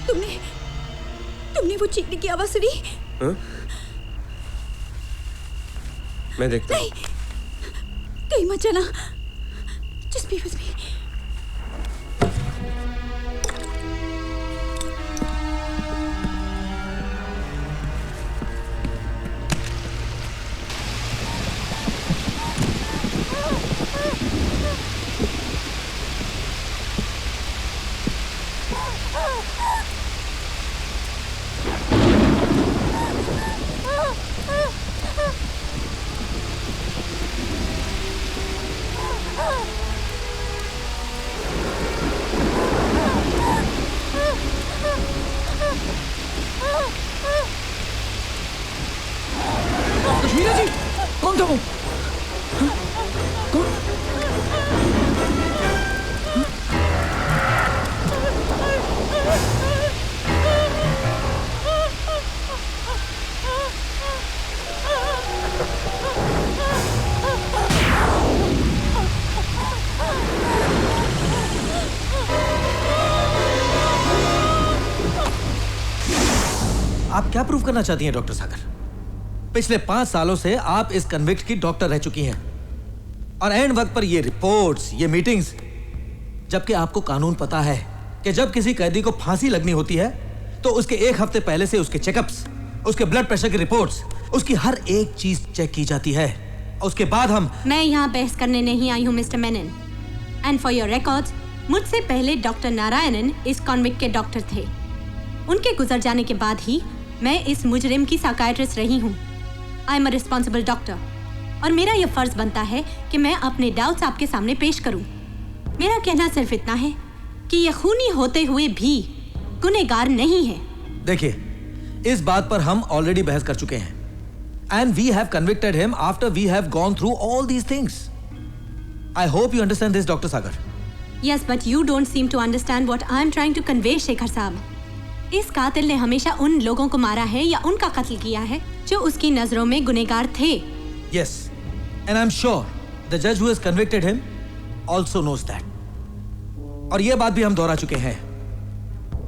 तुमने वो चीखने की आवाज सुनी? हाँ? मैं देखता हूँ। नहीं, कहीं मत जाना। Just be with me. Kashmira जी, कौन था वो? कौन? आप क्या प्रूव करना चाहती हैं डॉक्टर सागर? पिछले 5 सालों से आप इस कन्विक्ट की डॉक्टर रह चुकी हैं और एंड वक्त पर ये रिपोर्ट्स, ये मीटिंग्स, जबकि आपको कानून पता है कि जब किसी कैदी को फांसी लगनी होती है तो उसके 1 हफ्ते पहले से उसके चेकअप्स, उसके ब्लड प्रेशर की रिपोर्ट्स उसकी हर एक चीज चेक की जाती है। उसके बाद हम मैं यहाँ बहस करने नहीं आई हूँ mister Menon. And for your records, मुझसे पहले डॉक्टर नारायणन इस कॉन्विक्ट के डॉक्टर थे। उनके गुजर जाने के बाद ही मैं इस मुजरिम की साइकियाट्रिस्ट रही हूँ। I am a responsible doctor और मेरा यह फर्ज बनता है कि मैं अपने डाउट्स आपके सामने पेश करूँ। मेरा कहना सिर्फ इतना है कि यह खूनी होते हुए भी गुनहगार नहीं है। देखिए, इस बात पर हम ऑलरेडी बहस कर चुके हैं and we have convicted him after we have gone through all these things. I hope you understand this doctor Sagar. Yes, but you don't seem to understand what I am trying to convey, Shekhar साहब। इस कातिल ने हमेशा उन लोगों को मारा है या उनका कत्ल किया है जो उसकी नजरों में गुनहगार थे। Yes, and I'm sure the judge who has convicted him also knows that. और ये बात भी हम दोहरा चुके हैं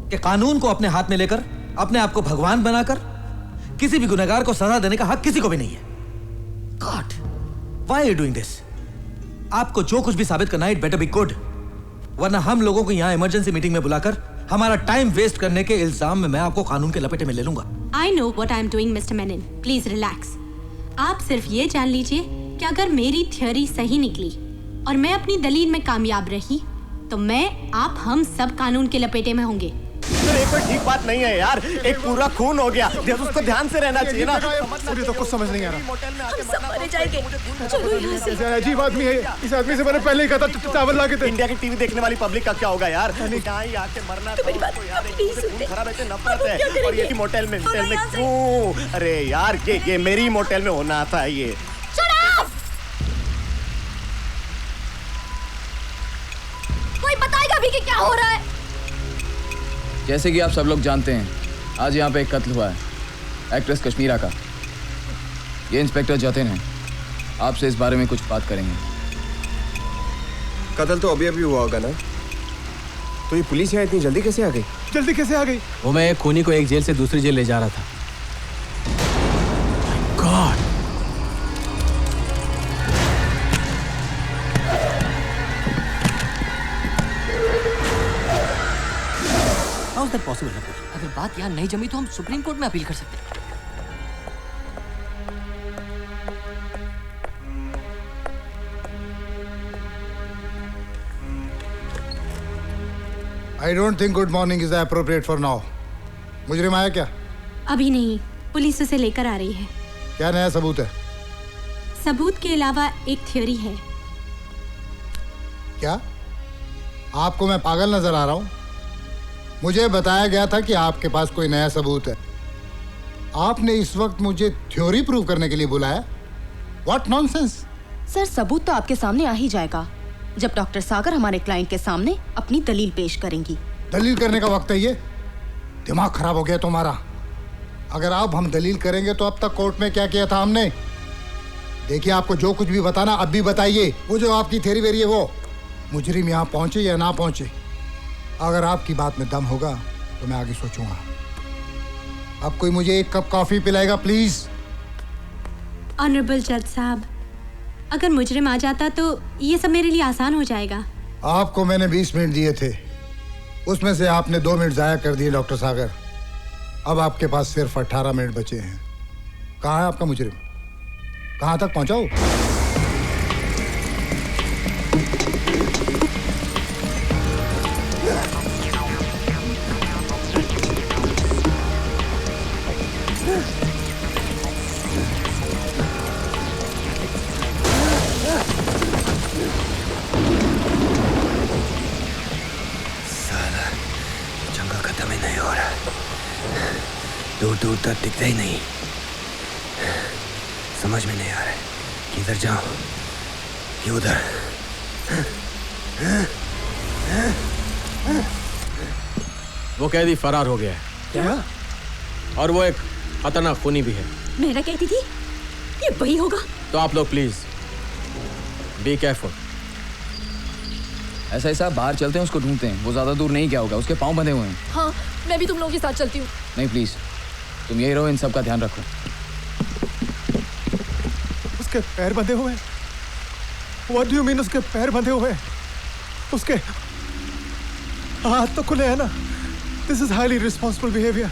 कि कानून को अपने हाथ में लेकर अपने आप को भगवान बनाकर किसी भी गुनहगार को सजा देने का हक किसी को भी नहीं है। God, why are you doing this? आपको जो कुछ भी साबित करना है, it better be good. वरना हम लोगों को यहाँ इमरजेंसी मीटिंग में बुलाकर हमारा टाइम वेस्ट करने के इल्जाम में मैं आपको कानून के लपेटे में ले लूंगा। I know what I am doing, Mr. Menon. Please relax. आप सिर्फ ये जान लीजिए कि अगर मेरी थ्योरी सही निकली और मैं अपनी दलील में कामयाब रही तो मैं, आप, हम सब कानून के लपेटे में होंगे। ये कोई ठीक बात नहीं है यार। एक पूरा खून हो गया, उसको ध्यान से रहना चाहिए ना। मुझे तो कुछ समझ नहीं आ रहा। हम सब मरे जाएंगे। चलो यहाँ से। ऐसा अजीब आदमी है। इस आदमी से मैंने पहले ही कहा था चावल ला के दे। इंडिया की टीवी देखने वाली पब्लिक का क्या होगा यार? यहाँ ही आके मरना खराब है, नफरत है। और ये मोटेल में क्यों? अरे यार, ये मेरी मोटेल में होना था ये। कोई बताएगा भी कि क्या हो रहा है? जैसे कि आप सब लोग जानते हैं, आज यहाँ पे एक कत्ल हुआ है, एक्ट्रेस कश्मीरा का। ये इंस्पेक्टर जतिन है, आपसे इस बारे में कुछ बात करेंगे। कत्ल तो अभी अभी हुआ होगा ना? तो ये पुलिस यहाँ इतनी जल्दी कैसे आ गई? जल्दी कैसे आ गई? वो मैं एक खूनी को एक जेल से दूसरी जेल ले जा रहा था। God! How is that possible? अगर बात यहाँ नहीं जमी तो हम सुप्रीम कोर्ट में अपील कर सकते हैं। I don't think good morning is appropriate for now. मुजरिम आया क्या? अभी नहीं, पुलिस उसे लेकर आ रही है। क्या नया सबूत है? सबूत के अलावा एक थ्योरी है। क्या? आपको मैं पागल नजर आ रहा हूँ? मुझे बताया गया था कि आपके पास कोई नया सबूत है। आपने इस वक्त मुझे थ्योरी प्रूव करने के लिए बुलाया? What nonsense! सर, सबूत तो आपके सामने आ ही जाएगा जब डॉक्टर सागर हमारे क्लाइंट के सामने अपनी दलील पेश करेंगी। दलील करने का वक्त है ये? दिमाग खराब हो गया तुम्हारा। अगर आप हम दलील करेंगे तो अब तक कोर्ट में क्या किया था हमने? देखिए, आपको जो कुछ भी बताना अब भी बताइए। वो जो आपकी थ्योरी वेरी है, वो मुजरिम यहाँ पहुंचे या ना पहुंचे, अगर आपकी बात में दम होगा तो मैं आगे सोचूंगा। अब कोई मुझे एक कप कॉफी पिलाएगा प्लीज? ऑनरेबल जज साहब, अगर मुजरिम आ जाता तो ये सब मेरे लिए आसान हो जाएगा। आपको मैंने 20 मिनट दिए थे, उसमें से आपने 2 मिनट जाया कर दिए डॉक्टर सागर। अब आपके पास सिर्फ 18 मिनट बचे हैं। कहाँ है आपका मुजरिम? कहाँ तक पहुँचाओ? दूर दूर तक दिखता ही नहीं। समझ में नहीं आ रहा है कि इधर जाऊं कि उधर। वो कैदी फरार हो गया है। क्या? और वो एक खतरनाक खूनी भी है। मेरा कहती थी ये वही होगा। तो आप लोग प्लीज बी केयरफुल। ऐसा ऐसा बाहर चलते हैं, उसको ढूंढते हैं। वो ज्यादा दूर नहीं क्या होगा, उसके पाँव बंधे हुए हैं। हाँ, मैं भी तुम लोगों के साथ चलती हूँ। नहीं प्लीज, तुम यही रहो, इन सब का ध्यान रखो। उसके पैर बंधे हुए हैं? What do you mean उसके पैर बंधे हुए हैं? उसके हाथ तो खुले हैं ना? This is highly irresponsible behavior.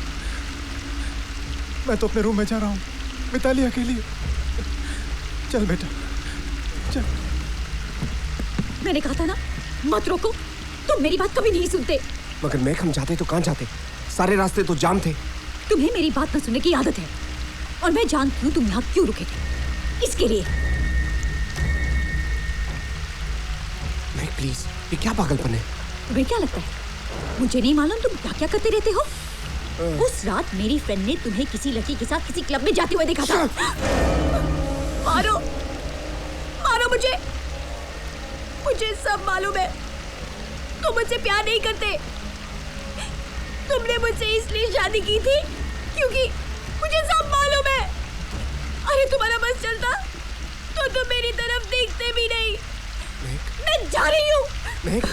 मैं तो अपने रूम में जा रहा हूँ। मिताली अकेली है। चल बेटा चल। मैंने कहा था ना मत रोको, तुम मेरी बात कभी नहीं सुनते। मगर मैं हम जाते तो कहाँ जाते? सारे रास्ते तो जाम थे। तुम्हें मेरी बात न सुनने की आदत है और मैं जानती हूँ तुम यहाँ क्यों रुके थे। इसके लिए मैं प्लीज, ये क्या पागलपन है? तुम्हें क्या लगता है मुझे नहीं मालूम तुम क्या क्या करते रहते हो? उस रात मेरी फ्रेंड ने तुम्हें किसी लड़की के साथ किसी क्लब में जाते हुए देखा था। मारो मारो मुझे, मुझे सब मालूम है। तुम मुझसे प्यार नहीं करते। तुमने मुझसे इसलिए शादी की थी क्योंकि मुझे सब मालूम है। अरे तुम्हारा बस चलता तो तुम मेरी तरफ देखते भी नहीं। मैं जा रही हूँ। मेघ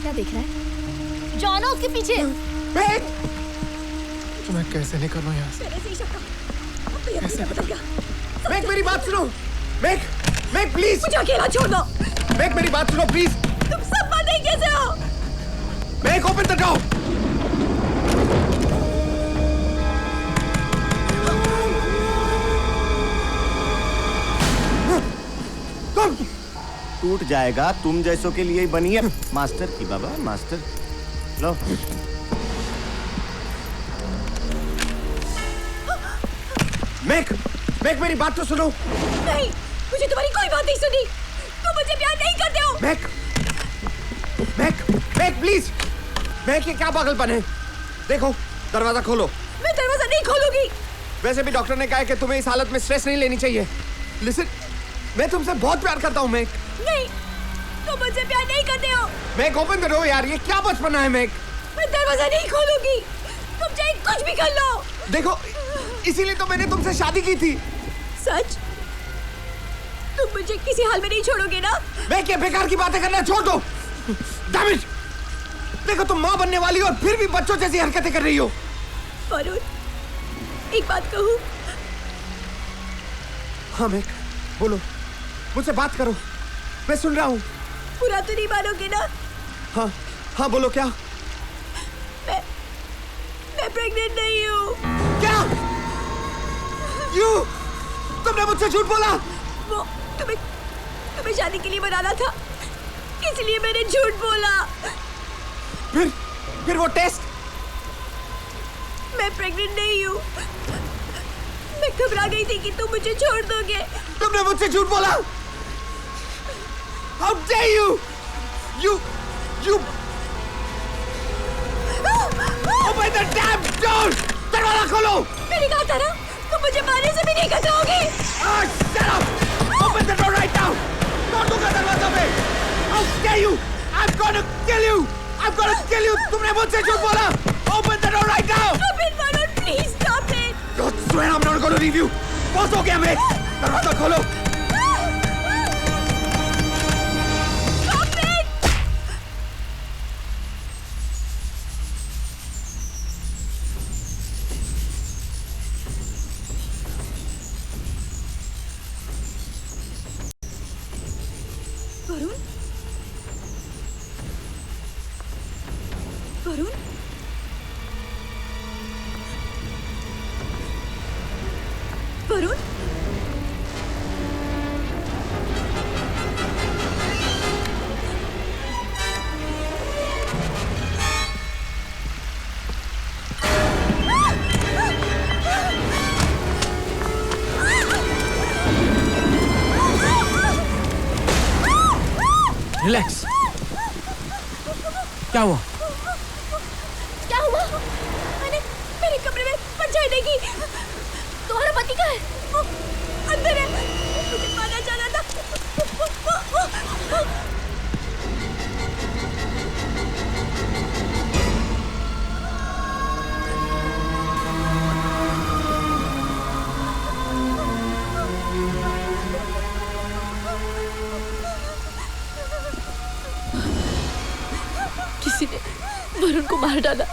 क्या देख रहा है? जानो उसके पीछे। तो मैं कैसे निकलूं यहाँ से? कैसे मेघ मेरी बात सुनो। मेघ प्लीज मुझे अकेला छोड़ दो। मेघ मेरी बात सुनो प्लीज। तुम सब बातें कैसे हो? मेघ ओपन द डोर। टूट जाएगा, तुम जैसों के लिए ही बनी है। मास्टर की बाबा, मास्टर लो। मेघ मेरी बात तो सुनो। नहीं, मुझे तुम्हारी कोई बात नहीं सुनी। तुम मुझे प्यार नहीं करते हो। मेघ प्लीज। मेघ ये क्या पागलपन है? देखो दरवाजा खोलो। मैं दरवाजा नहीं खोलूंगी। वैसे भी डॉक्टर ने कहा है कि तुम्हें इस हालत में स्ट्रेस नहीं लेनी चाहिए। लिसन, मैं तुमसे बहुत प्यार करता हूँ मेघ। नहीं, तुम मुझसे प्यार नहीं करते हो। मेघ ओपन करो यार, ये क्या बचपना है मेघ। मैं दरवाजा नहीं खोलूंगी, तुम चाहे कुछ भी कर लो। देखो इसीलिए तो मैंने तुमसे शादी की थी। सच? तुम मुझे किसी हाल में नहीं छोड़ोगे ना? मैं क्या बेकार की बातें करना छोड़ दो। Damn it! देखो तुम माँ बनने वाली हो और फिर भी बच्चों जैसी हरकतें कर रही हो। वरुण, एक बात कहूँ? हाँ मेघ बोलो, मुझसे बात करो, मैं सुन रहा हूँ। बुरा तो नहीं मानोगे ना? हाँ बोलो क्या? मैं प्रेग्नेंट नहीं हूँ। क्या? तुमने मुझसे झूठ बोला? वो तुम्हें शादी के लिए बनाना था, इसलिए मैंने झूठ बोला। फिर वो टेस्ट? मैं प्रेग्नेंट नहीं हूँ। मैं घबरा गई थी कि तुम मुझे छोड़ दोगे। तुमने मुझसे झूठ बोला? How dare you? You Open the damn door! दरवाजा खोलो! मैंने कहा था ना, तुम मुझे मारने से भी नहीं घबराओगे। Shut up! Open the door right now! कौन दूंगा दरवाजा पे? How dare you? I'm gonna kill you! I'm gonna kill you! तुमने मुझसे झूठ बोला? Open the door right now! Stop it, Varun! Please stop it! God swear I'm not gonna leave you! बहुत हो गया मैं! दरवाजा खोलो! वरुण? रिलैक्स। क्या हुआ? क्या हुआ? मेरे कमरे में परछाई देखी। तुम्हारा पति कहाँ है? वो अंदर है। मुझे मारना चाह रहा था। किसी ने वरुण को मार डाला।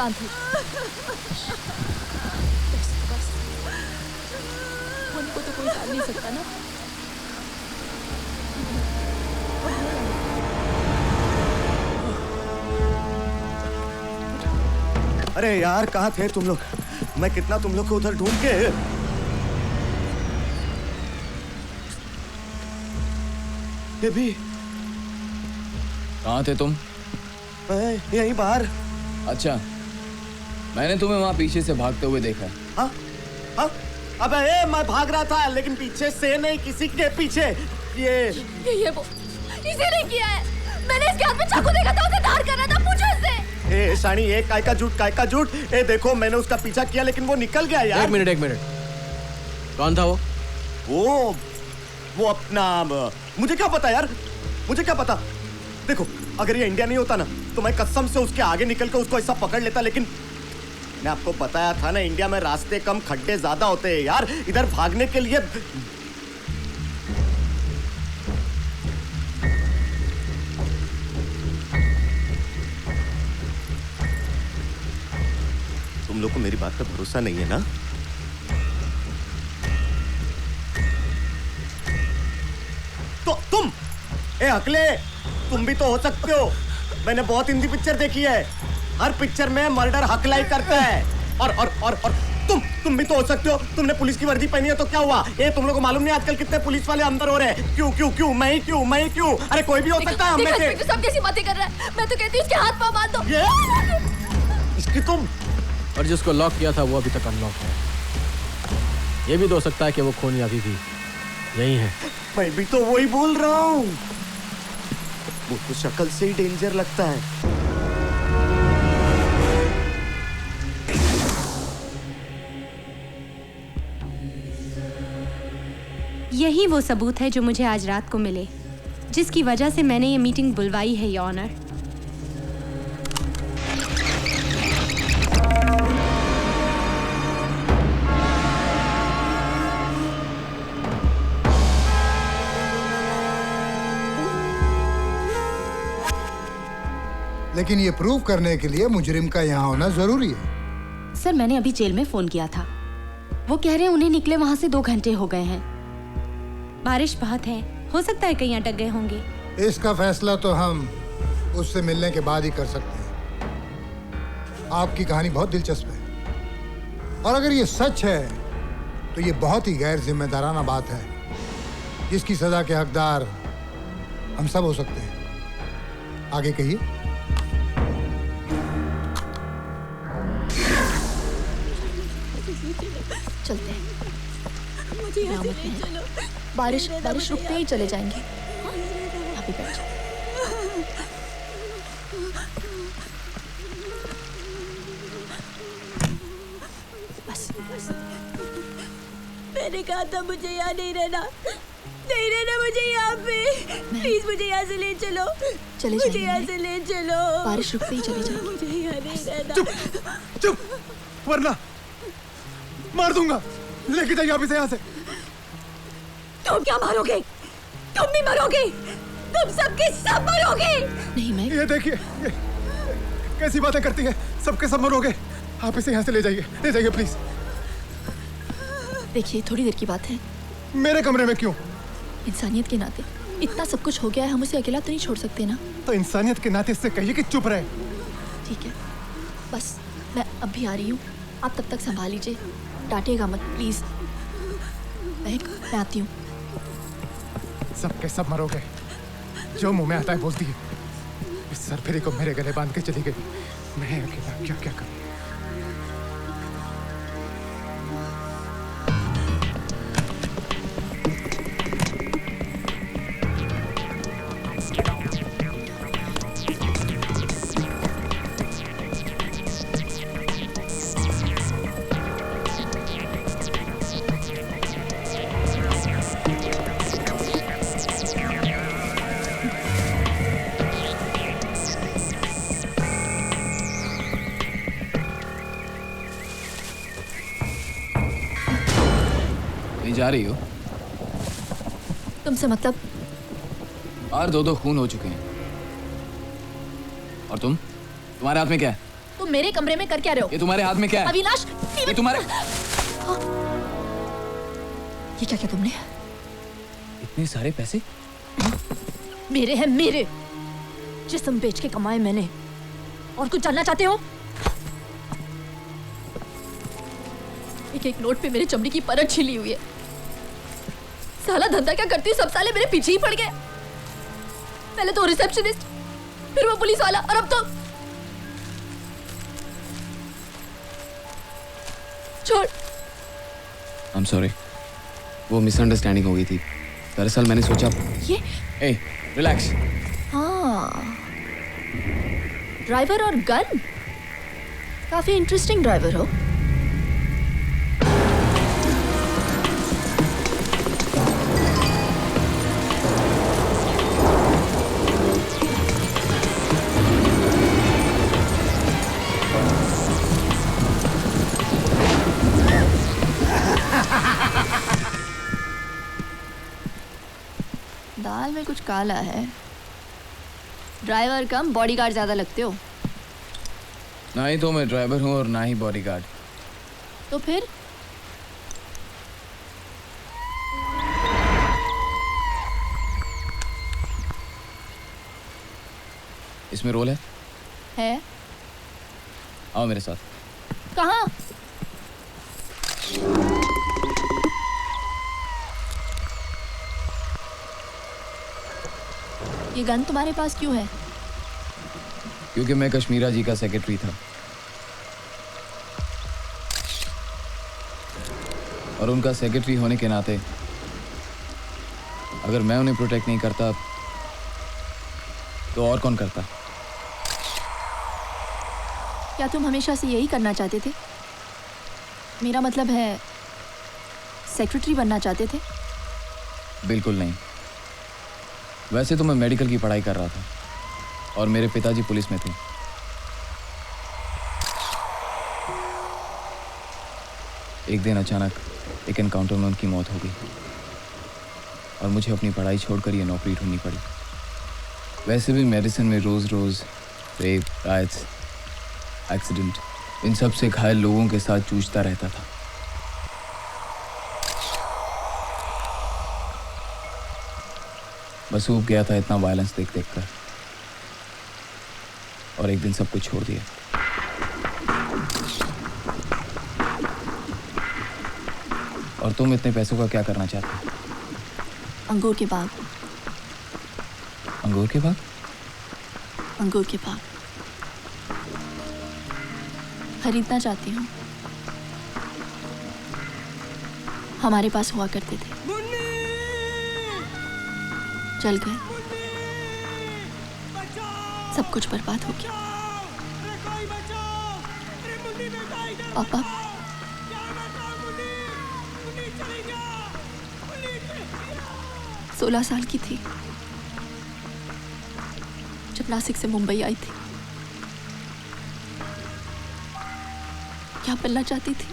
शांत हो। बस होने को तो कोई टाल नहीं सकता ना। अरे यार कहाँ थे तुम लोग? मैं कितना तुम लोग को उधर ढूंढ के। बेबी कहाँ थे तुम? यहीं बाहर। अच्छा, मैंने तुम्हें वहां पीछे से भागते हुए देखा। हाँ? हाँ? अबे मैं भाग रहा था लेकिन पीछे से नहीं, किसी के पीछे। ये वो इसे नहीं किया है। मैंने इसके हाथ में चाकू देखा था, उसे धार कर रहा था। पूछो इससे। ए शानी, ये काय का झूठ। ए देखो, मैंने उसका पीछा किया लेकिन वो निकल गया यार। एक मिनट। कौन था वो? वो अपना, मुझे क्या पता यार, मुझे क्या पता। देखो, अगर ये इंडिया नहीं होता ना तो मैं कसम से उसके आगे निकल कर उसको ऐसा पकड़ लेता, लेकिन मैं आपको बताया था ना, इंडिया में रास्ते कम खड्डे ज्यादा होते हैं यार। इधर भागने के लिए तुम लोग को मेरी बात पर भरोसा नहीं है ना? तो तुम अकले, तुम भी तो हो सकते हो। मैंने बहुत हिंदी पिक्चर देखी है, हर पिक्चर में मर्डर हकलाई करता है। और तुम भी तो हो सकते हो। तुमने पुलिस की वर्दी पहनी है तो क्या हुआ? ये तुम लोग को मालूम नहीं आजकल कितने पुलिस वाले अंदर हो रहे हैं? क्यों मैं ही क्यों? अरे कोई भी हो सकता है हम में से। सब कैसी बातें कर रहा है? मैं तो कहती हूँ इसके हाथ पांव बांध दो। इसकी तुम। और जिसको लॉक किया था वो अभी तक अनलॉक है। ये भी तो हो सकता है कि वो खूनी अभी भी यही है। मैं भी तो वही बोल रहा हूँ। वो तो शक्ल से ही डेंजर लगता है। यही वो सबूत है जो मुझे आज रात को मिले, जिसकी वजह से मैंने ये मीटिंग बुलवाई है, योर ऑनर। लेकिन ये प्रूव करने के लिए मुजरिम का यहाँ होना जरूरी है। सर, मैंने अभी जेल में फोन किया था। वो कह रहे हैं उन्हें निकले वहां से 2 घंटे हो गए हैं। बारिश बहुत है, हो सकता है कहीं अटक गए होंगे। इसका फैसला तो हम उससे मिलने के बाद ही कर सकते हैं। आपकी कहानी बहुत दिलचस्प है और अगर ये सच है तो ये बहुत ही गैर जिम्मेदाराना बात है, जिसकी सजा के हकदार हम सब हो सकते हैं। आगे कहिए। चलते हैं। मुझे यहाँ से ले चलो। बारिश रुकते ही चले जाएंगे। यहाँ पे बैठ जाओ। बस। मैंने कहा था मुझे यहाँ नहीं रहना मुझे यहाँ पे। प्लीज मुझे यहाँ से ले चलो। चले मुझे यहाँ से ले चलो। बारिश रुकते ही चले जाओ। मुझे यहाँ नहीं रहना। चुप, वरना मार दूंगा। लेके जाइए आप इसे यहाँ से। तुम क्या मारोगे? तुम भी मरोगे। तुम सबके सब मरोगे। नहीं मैं। ये देखिए, कैसी बातें करती है। सबके सब मरोगे। आप इसे यहाँ से ले जाइए प्लीज। देखिए, थोड़ी देर की बात है। मेरे कमरे में क्यों? इंसानियत के नाते इतना सब कुछ हो गया है, हम उसे अकेला तो नहीं छोड़ सकते ना। तो इंसानियत के नाते इससे कहिए कि चुप रहे। ठीक है, बस मैं अब भी आ रही हूँ। आप तब तक संभाल लीजिए, डांटिएगा मत प्लीज। मैं आती हूँ। सबके सब मरोगे। जो मुंह में आता है बोलती है। इस सरफिरी को मेरे गले बांध के चली गई। मैं अकेला क्या करूँ? जा रही हो? तुमसे मतलब? और 2 खून हो चुके हैं। और तुम्हारे हाथ में क्या है? तुम मेरे कमरे में कर क्या रहे हो? ये तुम्हारे हाथ में क्या है? अविनाश, ये तुम्हारे ये क्या किया तुमने? इतने सारे पैसे मेरे हैं, मेरे। जिस्म बेच के कमाए मैंने। और कुछ जानना चाहते हो? एक एक नोट पे मेरे चमड़ी की परत छिली हुई है। साला धंधा क्या करती, सब साले मेरे पीछे ही पड़ गए। पहले तो रिसेप्शनिस्ट, फिर वो पुलिस वाला, और अब तो छोड़। I'm sorry, वो मिसअंडरस्टैंडिंग हो गई थी। दरअसल मैंने सोचा ये ए रिलैक्स। हाँ, ड्राइवर और गन, काफी इंटरेस्टिंग ड्राइवर हो। दाल में कुछ काला है। ड्राइवर कम बॉडीगार्ड ज्यादा लगते हो। ना ही तो मैं ड्राइवर हूँ और ना ही बॉडीगार्ड। तो फिर इसमें रोल है? आओ मेरे साथ। कहाँ? ये गन तुम्हारे पास क्यों है? क्योंकि मैं कश्मीरा जी का सेक्रेटरी था और उनका सेक्रेटरी होने के नाते अगर मैं उन्हें प्रोटेक्ट नहीं करता तो और कौन करता? क्या तुम हमेशा से यही करना चाहते थे? मेरा मतलब है सेक्रेटरी बनना चाहते थे? बिल्कुल नहीं। वैसे तो मैं मेडिकल की पढ़ाई कर रहा था और मेरे पिताजी पुलिस में थे। एक दिन अचानक एक एनकाउंटर में उनकी मौत हो गई और मुझे अपनी पढ़ाई छोड़कर ये नौकरी ढूंढनी पड़ी। वैसे भी मेडिसिन में रोज़ रोज़ रेप, राइट्स, एक्सीडेंट, इन सब से घायल लोगों के साथ जूझता रहता था। बस ऊब गया था इतना वायलेंस देख देख कर और एक दिन सब कुछ छोड़ दिया। और तुम इतने पैसों का क्या करना चाहते हो? अंगूर के बाग। अंगूर के बाग? अंगूर के बाग खरीदना चाहती हूँ। हमारे पास हुआ करते थे, चल गए, सब कुछ बर्बाद हो गया। पापा, सोलह साल की थी जब नासिक से मुंबई आई थी। क्या बनना चाहती थी,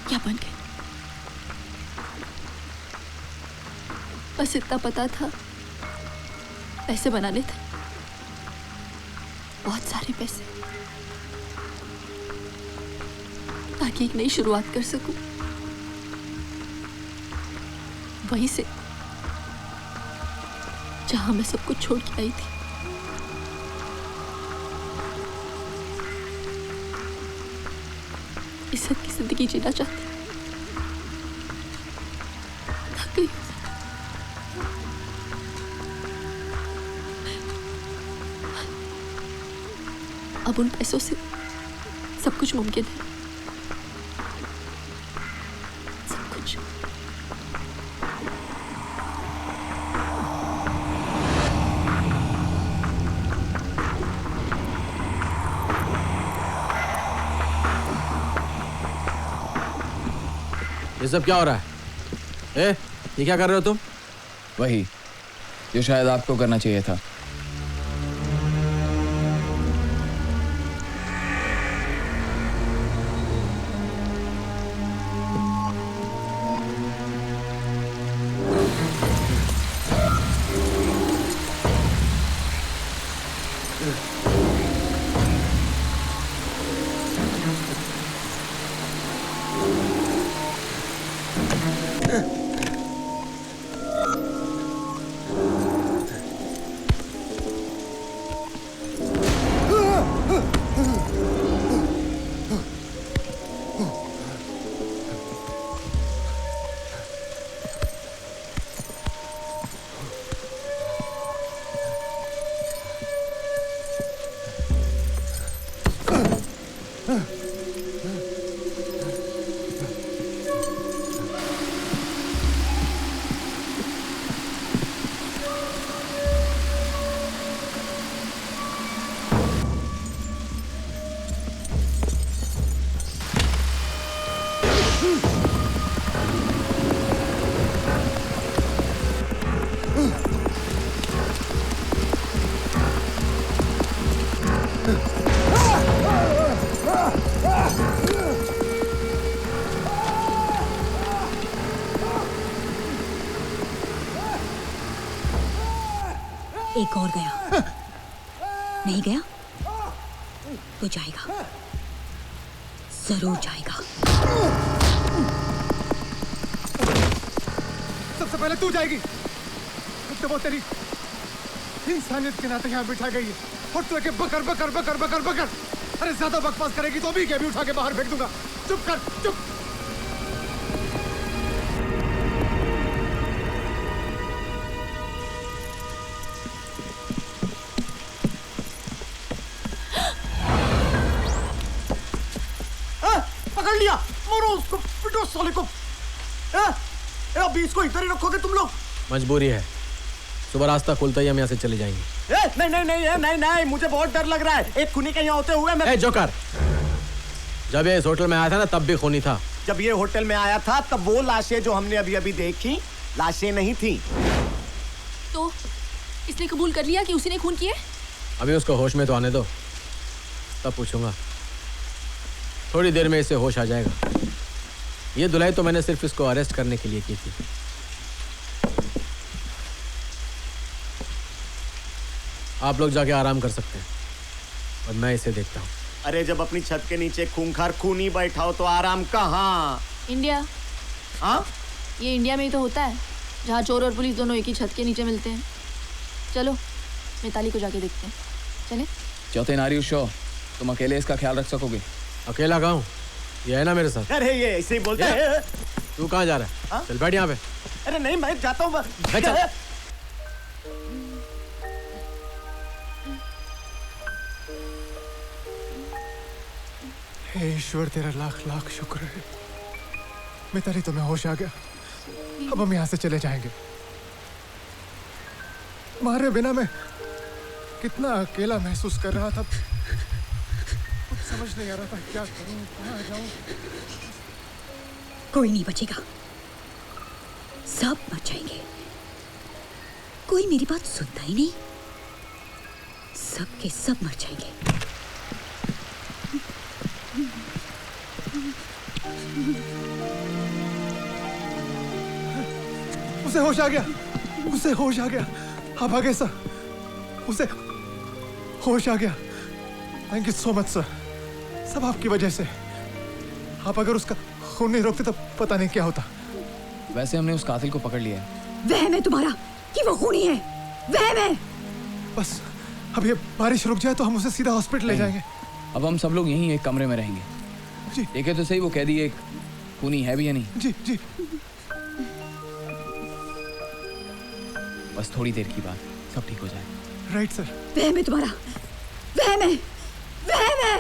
क्या बन गई। बस इतना पता था, पैसे बनाने थे, बहुत सारे पैसे, ताकि एक नई शुरुआत कर सकूं। वहीं से जहां मैं सब कुछ छोड़ के आई थी। इज्जत की जिंदगी जीना चाहती, थक गई। अब उन पैसों से सब कुछ मुमकिन है, सब कुछ। ये सब क्या हो रहा है? ये क्या कर रहे हो तुम? वही जो शायद आपको करना चाहिए था। एक और गया। नहीं गया तो जाएगा, जरूर जाएगा। सबसे पहले तू जाएगी, तो वो तेरी इंसानियत के नाते यहाँ बिठा गई है और तू के बकर बकर बकर बकर बकर। अरे ज्यादा बकवास करेगी तो भी क्या भी उठा के बाहर फेंक दूंगा। चुप कर, चुप। पकड़ लिया, मारो उसको, पिटो साले को। अभी इसको इधर ही रखोगे तुम लोग? मजबूरी है, सुबह रास्ता खुलता ही हम यहाँ से चले जाएंगे। नहीं नहीं नहीं नहीं नहीं, मुझे बहुत डर लग रहा है। एक खूनी के यहाँ होते हुए मैं जोकर, जब ये इस होटल में आया था ना तब भी खूनी था। जब ये होटल में आया था तब वो लाशें जो हमने अभी अभी देखी लाशें नहीं थी। तो इसने कबूल कर लिया कि उसी ने खून किए? अभी उसको होश में तो आने दो, तब पूछूंगा। थोड़ी देर में इसे होश आ जाएगा। ये धुलाई तो मैंने सिर्फ इसको अरेस्ट करने के लिए की थी। आप लोग जाके आराम कर सकते हैं और मैं इसे देखता हूँ। अरे जब अपनी छत के नीचे खूंखार खूनी बैठा हो तो आराम कहाँ? इंडिया। हाँ, ये इंडिया में ही तो होता है जहाँ चोर और पुलिस दोनों एक ही छत के नीचे मिलते हैं। चलो मिताली को जाके देखते हैं, चले। चौथे नारी शो, तुम अकेले इसका ख्याल रख सकोगे? अकेला कहाँ हूँ, ये है ना मेरे साथ। अरे ये ऐसे ही बोलते हैं। तू कहाँ जा रहा है? चल बैठ यहाँ पे। अरे नहीं, मैं जाता हूँ। हे ईश्वर, तेरा लाख लाख शुक्र है। मिताली, तुम्हें होश आ गया। अब हम यहाँ से चले जाएंगे। तुम्हारे बिना मैं कितना अकेला महसूस कर रहा था। कुछ समझ नहीं आ रहा था क्या करूं, कहाँ जाऊं। कोई नहीं बचेगा, सब मर जाएंगे। कोई मेरी बात सुनता ही नहीं, सब के सब मर जाएंगे। उसे होश आ गया, उसे होश आ गया। आप आ गए सर, उसे होश आ गया। Thank you so much sir, सब आपकी वजह से। आप अगर उसका खून नहीं रोकते तो पता नहीं क्या होता। वैसे हमने उस कातिल को पकड़ लिया है। वहम है तुम्हारा कि वो खूनी है, वहम है। बस अब ये बारिश रुक जाए तो हम उसे सीधा हॉस्पिटल ले जाएंगे। अब हम सब लोग यहीं एक कमरे में रहेंगे। जी। देखे तो सही, वो कैदी एक खूनी है भी या नहीं? जी जी। बस थोड़ी देर की बात, सब ठीक हो जाए। Right sir. वहम है तुम्हारा, वहम है, वहम है,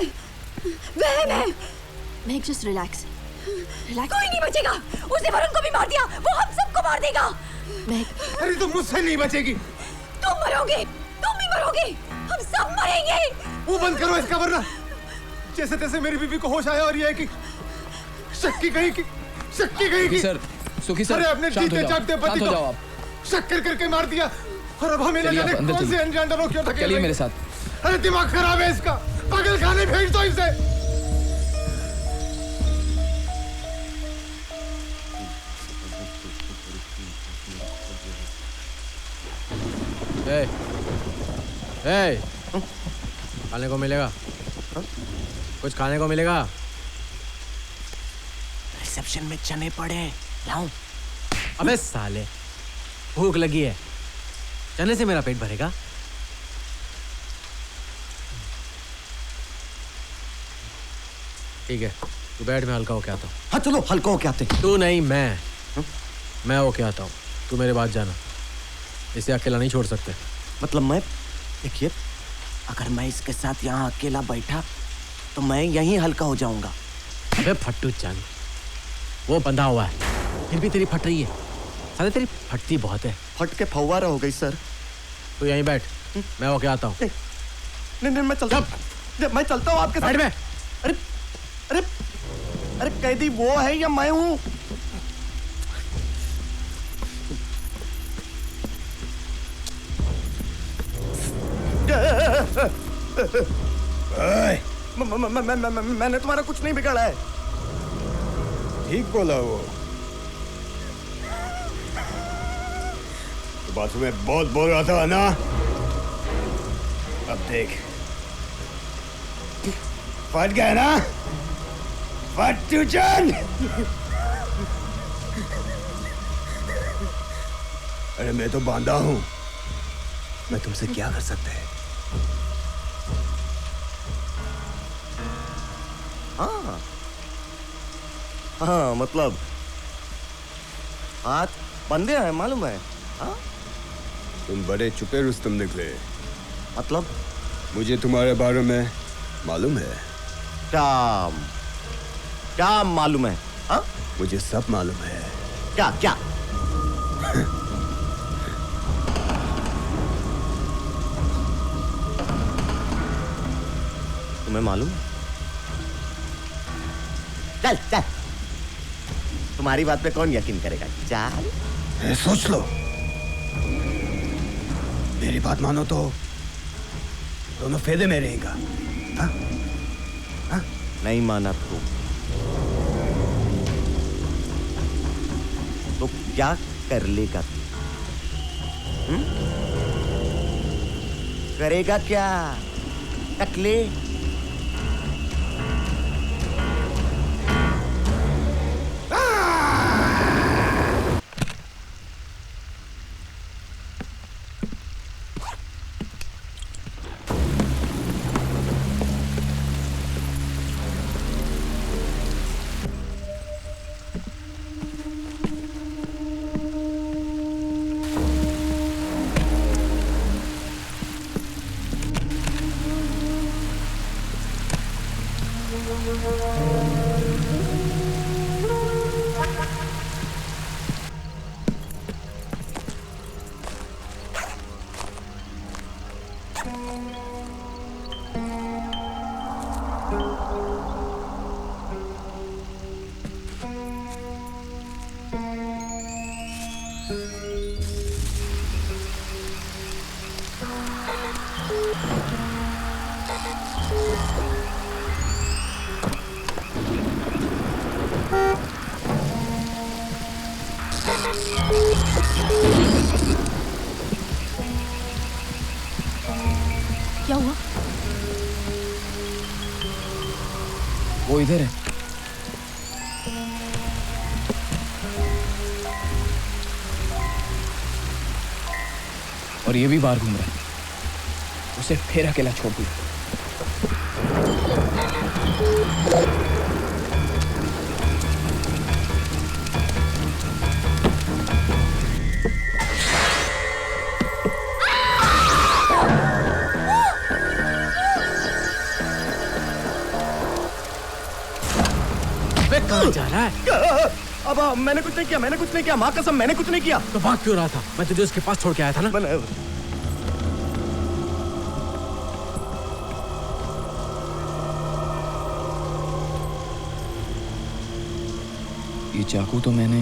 वहम है। महक, जस्ट रिलैक्स, रिलैक्स। कोई नहीं बचेगा, उसने वरुण को भी मार दिया, वो हम सबको मार देगा। महक, अरे तुम मुझसे नहीं बचेगी। तुम मरोगे, तुम भी मरोगे, हम सब मरेंगे। वो बंद करो इसका, वरना जैसे तैसे मेरी बीबी को होश आया और ये है कि शक्की गई की, शक्की गई की। सर, सुखी सर, अरे अपने जीते जागते पति को शक्कर करके मार दिया और अब हमें न जाने कौन से अनजान डरों क्यों धकेल। चलिए मेरे साथ। अरे दिमाग खराब है इसका, पागल खाने भेज दो इसे। खाने को मिलेगा, कुछ खाने को मिलेगा। रिसेप्शन में चने पड़े, लाऊं? अबे साले, भूख लगी है, चने से मेरा पेट भरेगा? ठीक है, तू बैठ, में हल्का होके आता हूँ। हाँ चलो, हल्का होके आते। तू नहीं, मैं होके आता हूँ। तू मेरे बाद जाना, इसे अकेला नहीं छोड़ सकते। मतलब मैं, देखिए, अगर मैं इसके साथ यहाँ अकेला बैठा तो मैं यहीं हल्का हो जाऊंगा। अबे फट्टू चंद, वो बंधा हुआ है, फिर भी तेरी फट रही है। साले तेरी फटती बहुत है। फट के फव्वारा हो गई सर। तू यहीं बैठ, मैं होके आता हूँ। नहीं नहीं, मैं चलता हूँ, मैं चलता हूँ आपके साथ। बैठ में। अरे अरे अरे कैदी वो है या मैं हूं? मैंने तुम्हारा कुछ नहीं बिगाड़ा है। ठीक बोला वो। तो बात में बहुत बोल रहा था ना। अब देख फट गया ना, फट तू जान। अरे मैं तो बांधा हूं, मैं तुमसे क्या कर सकते हैं? हाँ हाँ, मतलब हाथ बंदे हैं मालूम है। हाँ तुम बड़े छुपे रुस्तम निकले। मतलब मुझे तुम्हारे बारे में मालूम है। क्या मालूम है? हाँ मुझे सब मालूम है। क्या क्या? तुम्हें मालूम? चल चल, तुम्हारी बात पे कौन यकीन करेगा? चल सोच लो, मेरी बात मानो तो दोनों फायदे में रहेगा। हाँ? हाँ? नहीं माना तो क्या कर लेगा तू? करेगा क्या टकले? क्या हुआ? वो इधर है। और ये भी बाहर घूम रहा है। उसे फिर अकेला छोड़ दिया। कहाँ जा रहा है? अब मैंने कुछ नहीं किया, मैंने कुछ नहीं किया, माँ कसम मैंने कुछ नहीं किया। तो भाग क्यों रहा था? मैं तुझे उसके पास छोड़ के आया था ना। ये चाकू तो मैंने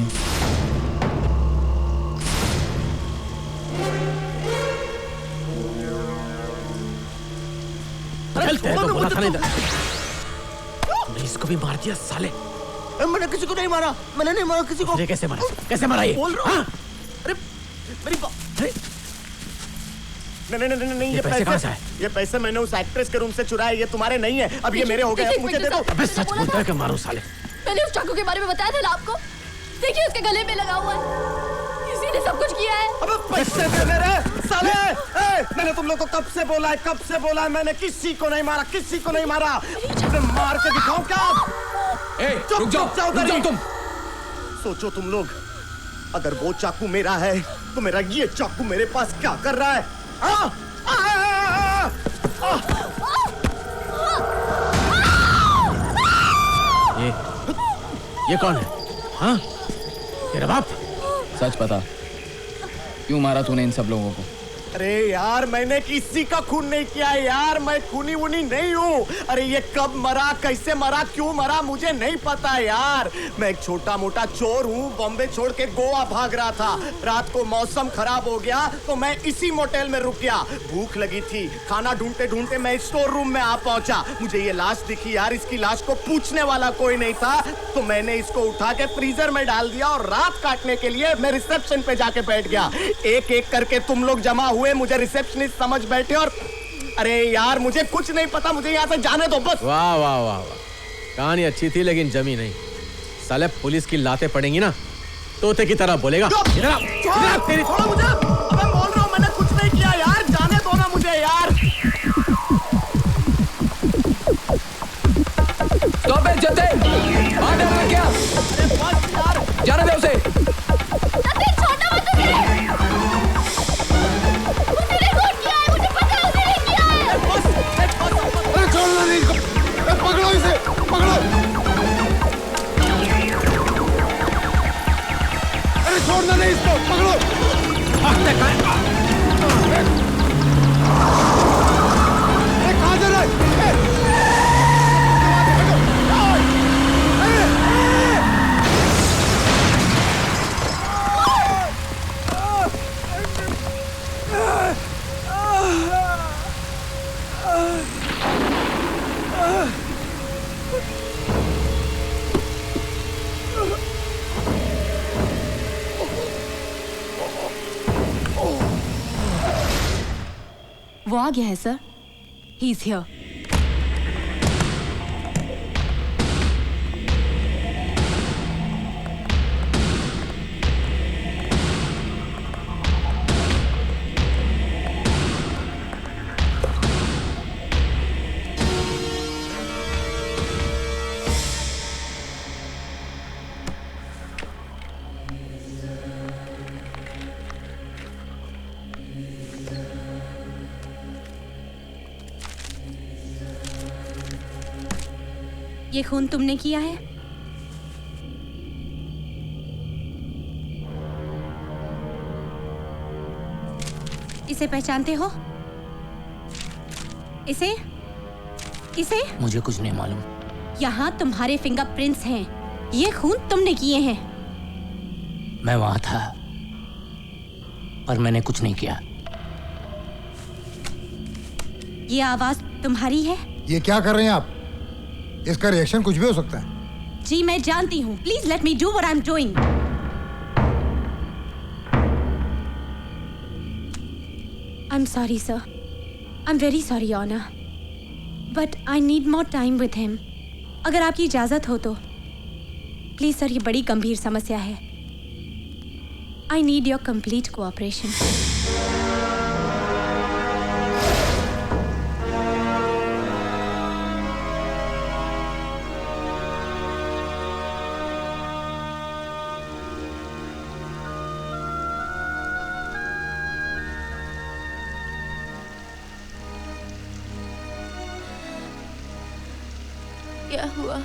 इसको भी मार दिया साले। मैंने किसी को नहीं मारा, मैंने नहीं मारा किसी को। कैसे मारा? कैसे मारा ये? बोल रहा हूँ। अरे मेरी नहीं, ये पैसे कहाँ से आए? ये पैसे मैंने उस एक्ट्रेस के रूम से चुराए। ये तुम्हारे नहीं है, अब ये मेरे हो गए, अब मुझे दे दो। अबे सच बोलता है कि मारो साले। मैंने उस चाकू के बारे में बताया था ना आपको। देखिए उसके गले में लगा हुआ है, इसी ने सब कुछ किया है। अबे पैसे दे मेरे साले। मैंने तुम लोग को कब से बोला है, कब से बोला है, मैंने किसी को नहीं मारा, किसी को नहीं मारा। मार के दिखाऊं क्या? रुक जाओ तुम। सोचो तुम लोग, अगर वो चाकू मेरा है तो मेरा ये चाकू मेरे पास क्या कर रहा है? ये कौन है? हाँ? तेरा बाप? सच बता, क्यों मारा तूने इन सब लोगों को? अरे यार मैंने किसी का खून नहीं किया यार, मैं खूनी वूनी नहीं हूँ। अरे ये कब मरा, कैसे मरा, क्यों मरा मुझे नहीं पता यार। मैं एक छोटा मोटा चोर हूँ, बॉम्बे छोड़ के गोवा भाग रहा था। रात को मौसम खराब हो गया तो मैं इसी मोटेल में रुक गया। भूख लगी थी, खाना ढूंढते ढूंढते मैं स्टोर रूम में आ पहुंचा। मुझे ये लाश दिखी यार, इसकी लाश को पूछने वाला कोई नहीं था तो मैंने इसको उठा के फ्रीजर में डाल दिया और रात काटने के लिए मैं रिसेप्शन पे जाके बैठ गया। एक एक करके तुम लोग जमा हुए, मुझे रिसेप्शनिस्ट समझ बैठे और अरे यार मुझे कुछ नहीं पता, मुझे यहाँ से जाने दो बस। वाह वाह वाह वाह, कहानी अच्छी थी लेकिन जमी नहीं। साले पुलिस की लातें पड़ेंगी ना तोते की तरह बोलेगा। तेरी छोड़ो मुझे, मैं बोल रहा हूँ मैंने कुछ नहीं किया यार, जाने दो ना मुझे यार। स्टॉप इट जते, बाहर डर रहा क्या? अरे बस यार, जाने दे उसे। जते छोड़ना मत उसे। उसने खून किया है, मुझे पता है उसने किया है। अरे छोड़ना नहीं इसको, पकड़ो इसे, पकड़ो। अरे छोड़ना नहीं इसको, पकड़ो। अरे कहाँ जा रहा है? वो आ गया है सर, ही इज हियर। ये खून तुमने किया है? इसे पहचानते हो? इसे? मुझे कुछ नहीं मालूम। यहाँ तुम्हारे फिंगरप्रिंट्स हैं। ये खून तुमने किए हैं। मैं वहां था पर मैंने कुछ नहीं किया। ये आवाज तुम्हारी है? ये क्या कर रहे हैं आप? इसका रिएक्शन कुछ भी हो सकता है। जी मैं जानती हूँ। Please let me do what I am doing. I am sorry sir, I am very sorry honour, but I need more time with him. अगर आपकी इजाजत हो तो प्लीज सर, ये बड़ी गंभीर समस्या है। I need your complete cooperation. क्या हुआ?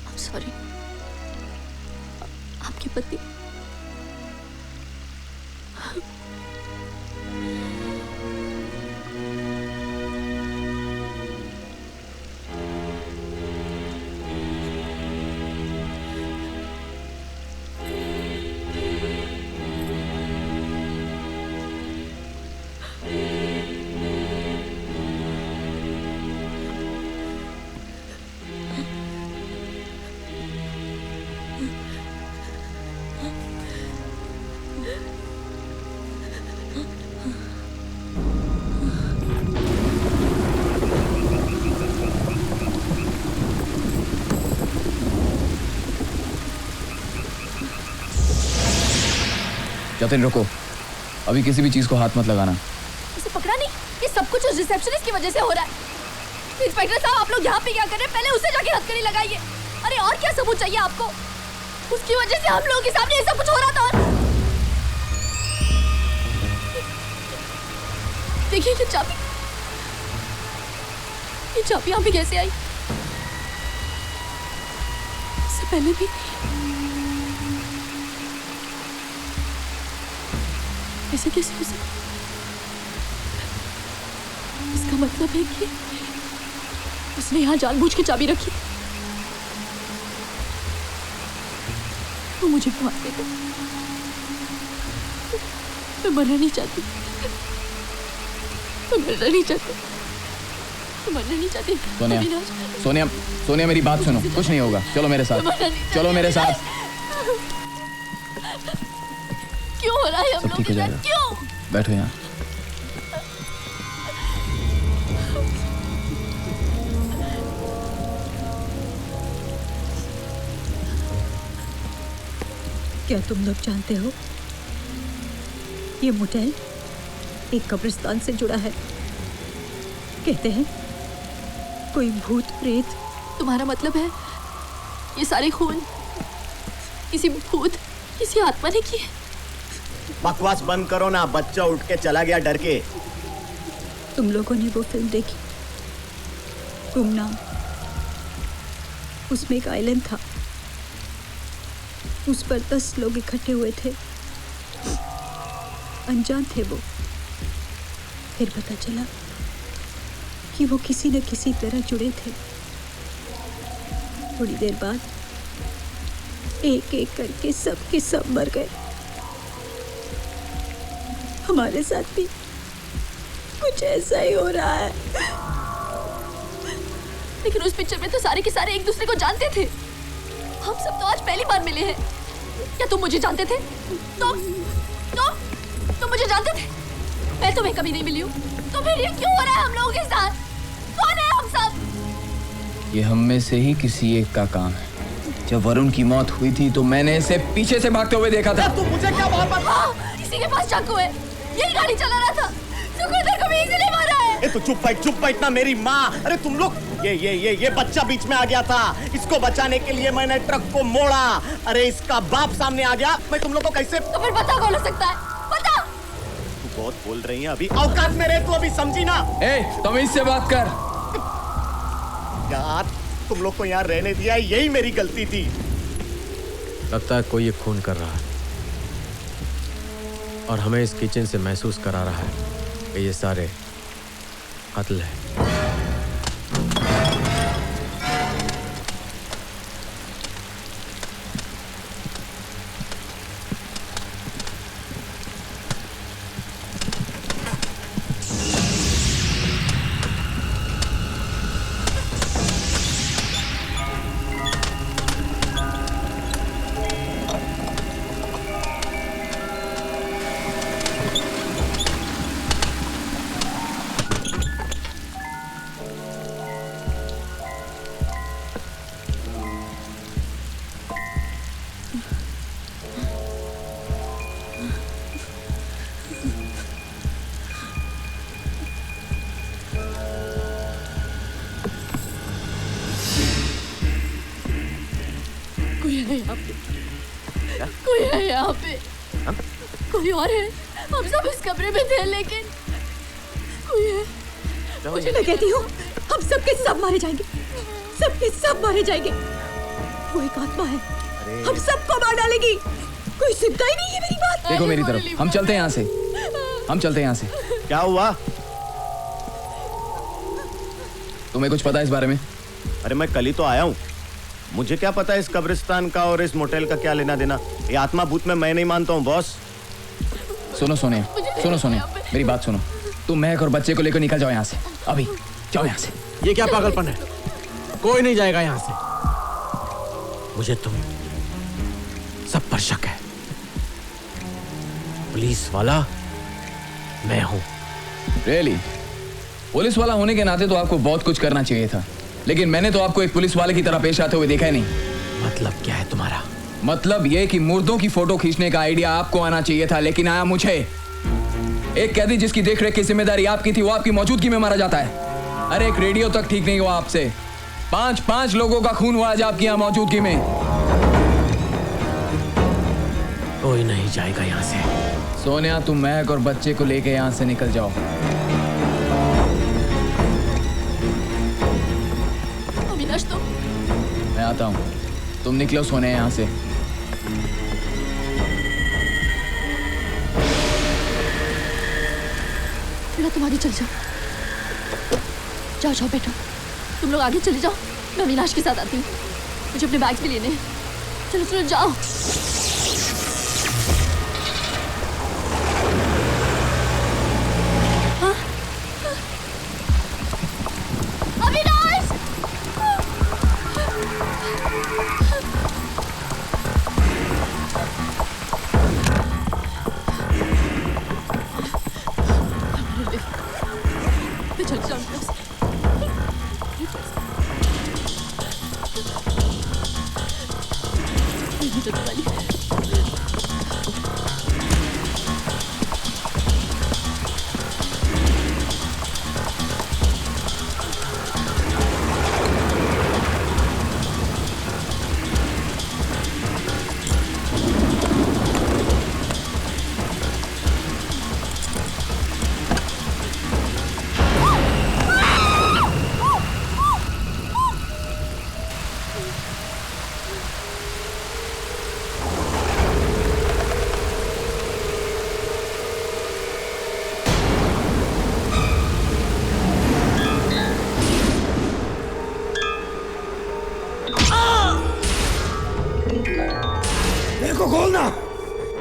I'm sorry. आपके पति जतिन रुको, अभी किसी भी चीज को हाथ मत लगाना। इसे पकड़ा नहीं? ये सब कुछ उस रिसेप्शनिस्ट की वजह से हो रहा है। इंस्पेक्टर साहब, आप लोग यहाँ पे क्या कर रहे हैं? पहले उसे जाके हथकड़ी लगाइए। अरे और क्या सबूत चाहिए आपको? उसकी वजह से हम लोगों के सामने ये सब कुछ हो रहा था। देखिए ये चाबी यहाँ पे कैसे आई? इससे पहले भी ऐसा कैसे हो सकता? इसका मतलब है कि उसने यहाँ जानबूझ के चाबी रखी। वो मुझे मार देगा। मैं मरना नहीं चाहती। मैं मरना नहीं चाहती। मैं मरना नहीं चाहती। सोनिया, अविनाश, सोनिया, सोनिया मेरी बात सुनो, कुछ नहीं होगा, चलो मेरे मैं मरना साथ, नहीं चलो मेरे साथ। क्यों हो रहा है हम सब लोग ठीक के हो साथ? जाएगा। क्यों? बैठो यहाँ। क्या तुम लोग जानते हो, ये मोटेल एक कब्रिस्तान से जुड़ा है। कहते हैं कोई भूत प्रेत। तुम्हारा मतलब है ये सारे खून किसी भूत, किसी आत्मा ने किए? बकवास बंद करो ना, बच्चा उठ के चला गया डर के। तुम लोगों ने वो फिल्म देखी, गुमनाम? उसमें एक आइलैंड था, उस पर 10 लोग इकट्ठे हुए थे। अनजान थे वो। फिर पता चला कि वो किसी न किसी तरह जुड़े थे। थोड़ी देर बाद एक एक करके सब के सब मर गए। हमारे साथ भी कुछ ऐसा ही हो रहा है। लेकिन उस पिक्चर में तो सारे के सारे एक दूसरे को जानते थे। हम सब तो आज पहली बार मिले हैं। क्या तुम मुझे जानते थे? तुम मुझे जानते थे? मैं तुम्हें कभी नहीं मिली हूँ। तो फिर ये क्यों हो रहा है हम लोगों के साथ? कौन है हम सब? ये हम में से ही किसी एक का काम है। जब वरुण की मौत हुई थी तो मैंने इसे पीछे से भागते हुए देखा था। तुम मुझे क्या बात बता? इसी के पास चाकू है, यही गाड़ी चला रहा था। सुखविंदर को भी इसीलिए मारा है। ए, तो चुप बैठ ना मेरी माँ। अरे तुम लोग, ये बच्चा बीच में आ गया था। इसको बचाने के लिए मैंने ट्रक को मोड़ा। अरे इसका बाप सामने आ गया। मैं तुम लोग को कैसे? तो फिर पता कौन हो सकता है? पता? तू बहुत बोल रही है अभी। औकात में रहे तू अभी, समझी ना? ए, तुम इससे बात कर। यार तुम लोग को यहाँ रहने दिया, यही मेरी गलती थी। लगता है कोई ये खून कर रहा है और हमें इस किचन से महसूस करा रहा है कि ये सारे कत्ल है। कोई है यहाँ पे। कोई और है। हम सब इस कमरे में थे लेकिन कोई है। मुझे मैं कहती हूँ हम सब के सब मारे जाएंगे, सब के सब मारे जाएंगे। वो एक आत्मा है, हम सबको मार डालेगी। कोई सुनता ही नहीं है मेरी बात। देखो मेरी तरफ, हम चलते हैं यहाँ से, हम चलते हैं यहाँ से। क्या हुआ? तुम्हें कुछ पता है इस बारे में? अरे मैं कल ही तो आया हूँ, मुझे क्या पता है इस कब्रिस्तान का और इस मोटेल का क्या लेना देना। ये आत्मा भूत में मैं नहीं मानता हूँ बॉस। सुनो सोनिया, सुनो सोनिया, मेरी बात सुनो। तुम महक और बच्चे को लेकर निकल जाओ यहाँ से, अभी जाओ यहाँ से। ये क्या पागलपन है? कोई नहीं जाएगा यहाँ से। मुझे तुम सब पर शक है। पुलिस वाला मैं हूं। रियली? पुलिस वाला होने के नाते तो आपको बहुत कुछ करना चाहिए था, लेकिन मैंने तो आपको एक पुलिस वाले की तरह पेश आते हुए देखा ही नहीं। मतलब क्या है तुम्हारा? मतलब ये कि मुर्दों की फोटो खींचने का आइडिया आपको आना चाहिए था, लेकिन आया मुझे। एक कैदी जिसकी देखरेख की जिम्मेदारी आपकी थी, वो आपकी मौजूदगी में मारा जाता है। अरे एक रेडियो तक ठीक नहीं हुआ आपसे। 5 लोगों का खून हुआ आज आपकी यहाँ मौजूदगी में। कोई नहीं जाएगा यहाँ से। सोनिया, तुम महक और बच्चे को लेके यहाँ से निकल जाओ। अविनाश, तुम? मैं आता हूँ, तुम निकलो सोनिया यहाँ से। बेटा तुम आगे चल जाओ। जाओ जाओ बेटा, तुम लोग आगे चले जाओ, मैं अविनाश के साथ आती हूँ, मुझे अपने बैग्स भी लेने हैं। चलो चलो जाओ। अविनाश! चल जाओ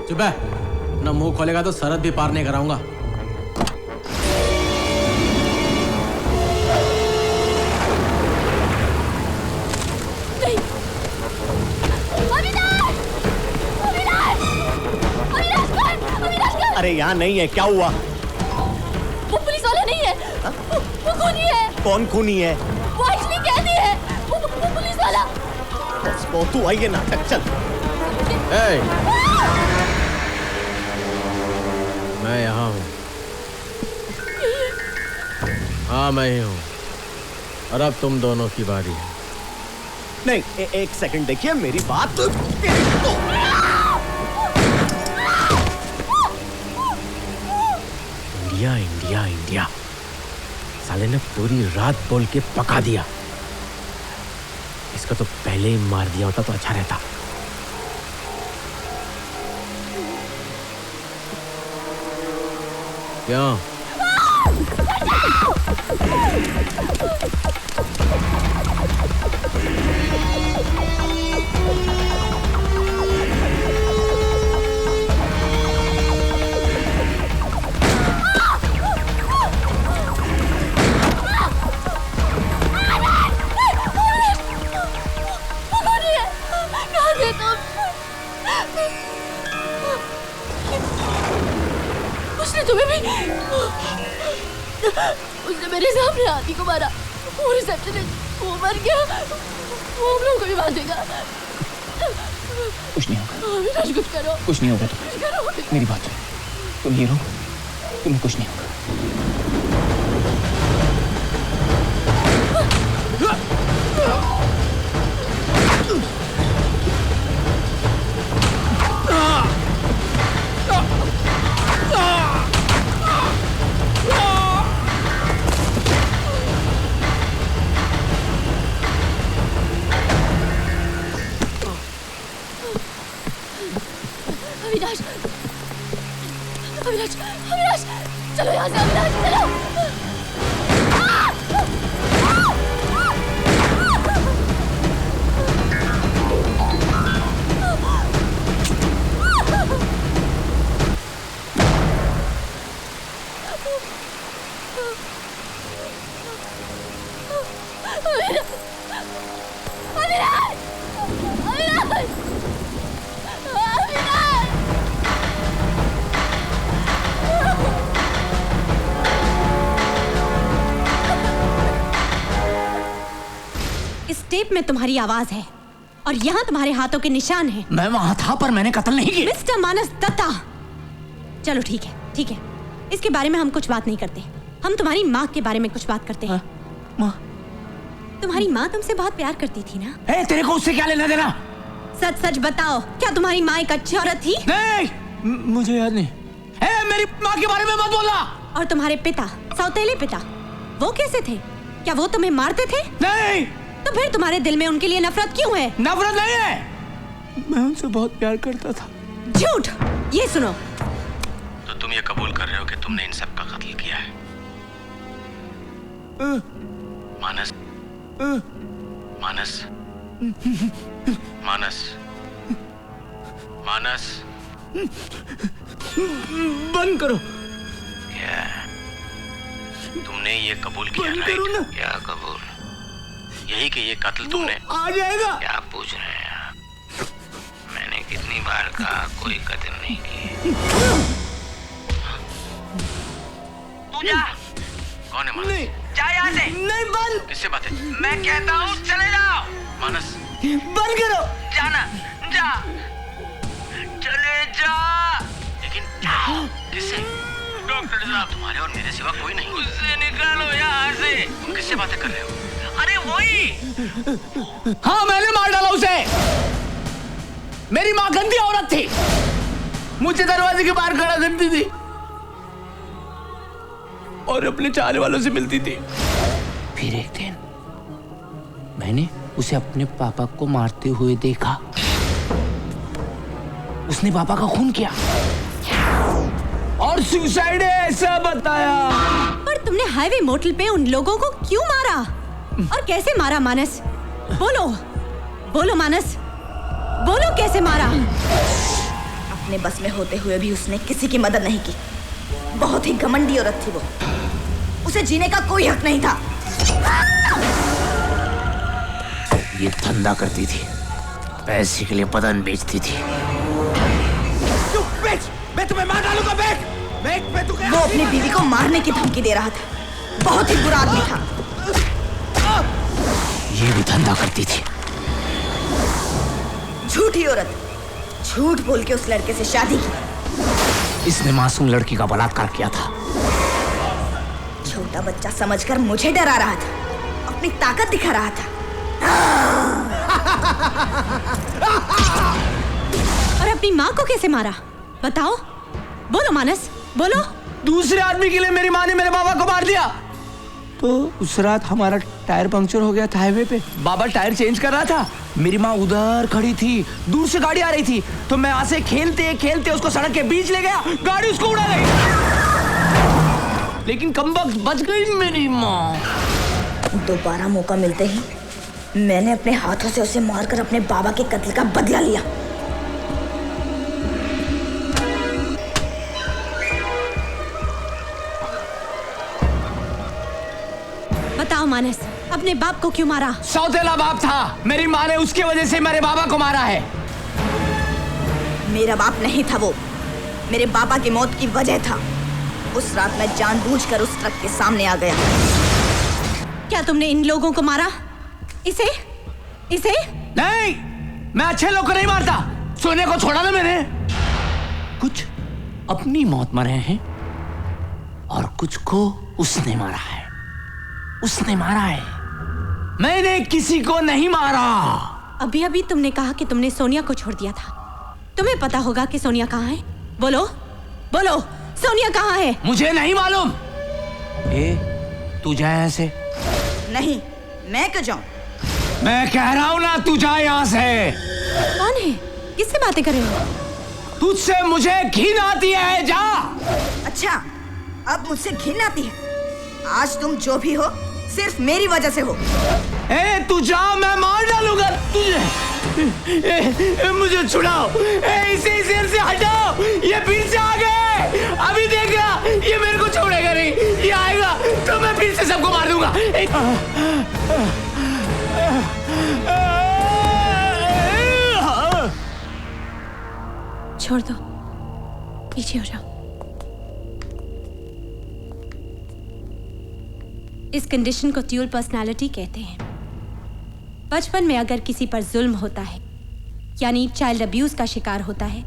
चुप है, अपना मुंह खोलेगा तो सरहद भी पार नहीं कराऊंगा। अरे यहाँ नहीं है, क्या हुआ? वो पुलिस वाला नहीं है, वो खूनी है। कौन खूनी है? वो एक्चुअली कैदी है, वो पुलिस वाला। बस वो तू आइए नाटक चल। मैं यहाँ हूँ। हाँ मैं ही हूँ, और अब तुम दोनों की बारी है। नहीं एक सेकंड देखिए मेरी बात। इंडिया इंडिया इंडिया, साले ने पूरी रात बोल के पका दिया। इसको तो पहले ही मार दिया होता तो अच्छा रहता। क्यों? उसने मेरे सामने हाथी को मारा, वो रिसेप्शनिस्ट, वो मर गया, वो हम लोगों को भी मार देगा। कुछ नहीं होगा। अविनाश कुछ करो। कुछ नहीं होगा। कुछ करो। मेरी बात सुनो, तुम हीरो, तुम्हें कुछ नहीं होगा। अविनाश, अविनाश, अविनाश, चलो यहाँ से अविनाश, चलो। टेप में तुम्हारी आवाज है और यहाँ तुम्हारे हाथों के निशान हैं। मैं वहां था पर मैंने कत्ल नहीं किया। मिस्टर मानस दत्ता, चलो ठीक है, इसके बारे में हम कुछ बात नहीं करते। हम तुम्हारी माँ के बारे में कुछ बात करते हैं। माँ? तुम्हारी माँ तुमसे बहुत प्यार करती थी ना? तेरे को उससे क्या लेना देना? सच सच बताओ, क्या तुम्हारी माँ एक अच्छी औरत थी? नहीं, मुझे याद नहीं। मेरी माँ के बारे में मत बोलना। और तुम्हारे पिता, सौतेले पिता, वो कैसे थे? क्या वो तुम्हें मारते थे? नहीं। तो फिर तुम्हारे दिल में उनके लिए नफरत क्यों है? नफरत नहीं है, मैं उनसे बहुत प्यार करता था। झूठ। ये सुनो, तो तुम ये कबूल कर रहे हो कि तुमने इन सब का कत्ल किया है? मानस मानस मानस मानस बंद करो। क्या तुमने ये कबूल किया ना? क्या कबूल? यही कि ये कत्ल तुमने आ जाएगा। क्या पूछ रहे हैं आप? मैंने कितनी बार कहा कोई कत्ल नहीं किया। तू जा। कौन है मानस? जा यहाँ से। नहीं बंद। किससे बात है? मैं कहता हूँ चले जाओ। मानस बंद करो। जाना जा। चले जा। लेकिन किससे? डॉक्टर साहब तुम्हारे और मेरे सिवा कोई नहीं। उससे निकालो यहाँ से। तुम किससे बातें कर रहे हो? अरे वही। हाँ मैंने मार डाला उसे। मेरी माँ गंदी औरत थी, मुझे दरवाजे के बाहर खड़ा करती थी और अपने चाहने वालों से मिलती थी। फिर एक दिन मैंने उसे अपने पापा को मारते हुए देखा। उसने पापा का खून किया और सुसाइड है ऐसा बताया। पर तुमने हाईवे मोटल पे उन लोगों को क्यों मारा और कैसे मारा मानस? बोलो बोलो मानस, बोलो कैसे मारा? अपने बस में होते हुए भी उसने किसी की मदद नहीं की। बहुत ही घमंडी औरत थी वो। उसे जीने का कोई हक नहीं था। ये धंधा करती थी, पैसे के लिए बदन बेचती थी। बेच, मैं तुम्हें मार डालूंगा। बेच, बेच, मैं तुम्हें। वो अपनी बीवी को मारने की धमकी दे रहा था। बहुत ही बुरा आदमी था। ये भी धंधा करती थी। झूठी औरत, झूठ बोल के उस लड़के से शादी की। इसने मासूम लड़की का बलात्कार किया था। छोटा बच्चा समझकर मुझे डरा रहा था, अपनी ताकत दिखा रहा था। और अपनी माँ को कैसे मारा? बताओ, बोलो मानस, बोलो। दूसरे आदमी के लिए मेरी माँ ने मेरे बाबा को मार दिया। तो उस रात हमारा टायर पंक्चर हो गया था हाईवे पे। बाबा टायर चेंज कर रहा था, मेरी माँ उधर खड़ी थी, दूर से गाड़ी आ रही थी, तो मैं यहाँ से खेलते खेलते उसको सड़क के बीच ले गया, गाड़ी उसको उड़ा गई। लेकिन कमबख्त बच गई मेरी माँ। दोबारा मौका मिलते ही मैंने अपने हाथों से उसे मारकर अपने बाबा के कत्ल का बदला लिया। बताओ मानस, अपने बाप को क्यों मारा? सौतेला बाप था, मेरी माँ ने उसके वजह से मेरे बाबा को मारा है। मेरा बाप नहीं था वो, मेरे बाबा की मौत की वजह था। उस रात मैं जानबूझकर उस ट्रक के सामने आ गया। क्या तुमने इन लोगों को मारा? इसे? नहीं, मैं अच्छे लोग को नहीं मारता। सोने को छोड़ा ना मैंने। कुछ अपनी मौत मरे हैं और कुछ को उसने मारा है। उसने मारा है, मैंने किसी को नहीं मारा। अभी अभी तुमने कहा कि तुमने सोनिया को छोड़ दिया था। तुम्हें पता होगा कि सोनिया कहाँ है? बोलो बोलो, सोनिया कहाँ है? मुझे नहीं मालूम। तू जा यहाँ से। नहीं, मैं क्यों जाऊं? मैं कह रहा हूं ना, तू जा यहाँ से। कौन है? किससे बातें कर रहे हो? तुझसे मुझे घिन आती है, जा। अच्छा, अब मुझसे घिन आती है? आज तुम जो भी हो सिर्फ मेरी वजह से हो। तू जा, मैं मार डालूंगा तुझे। मुझे छुड़ाओ, इसे सिर से हटाओ। ये फिर से आ गए। अभी देखना, ये मेरे को छोड़ेगा नहीं। ये आएगा तो मैं फिर से सबको मार दूंगा। छोड़ दो, पीछे हो जाओ। इस कंडीशन को ड्यूल पर्सनालिटी कहते हैं। बचपन में अगर किसी पर जुल्म होता है, यानी चाइल्ड अब्यूज का शिकार होता है,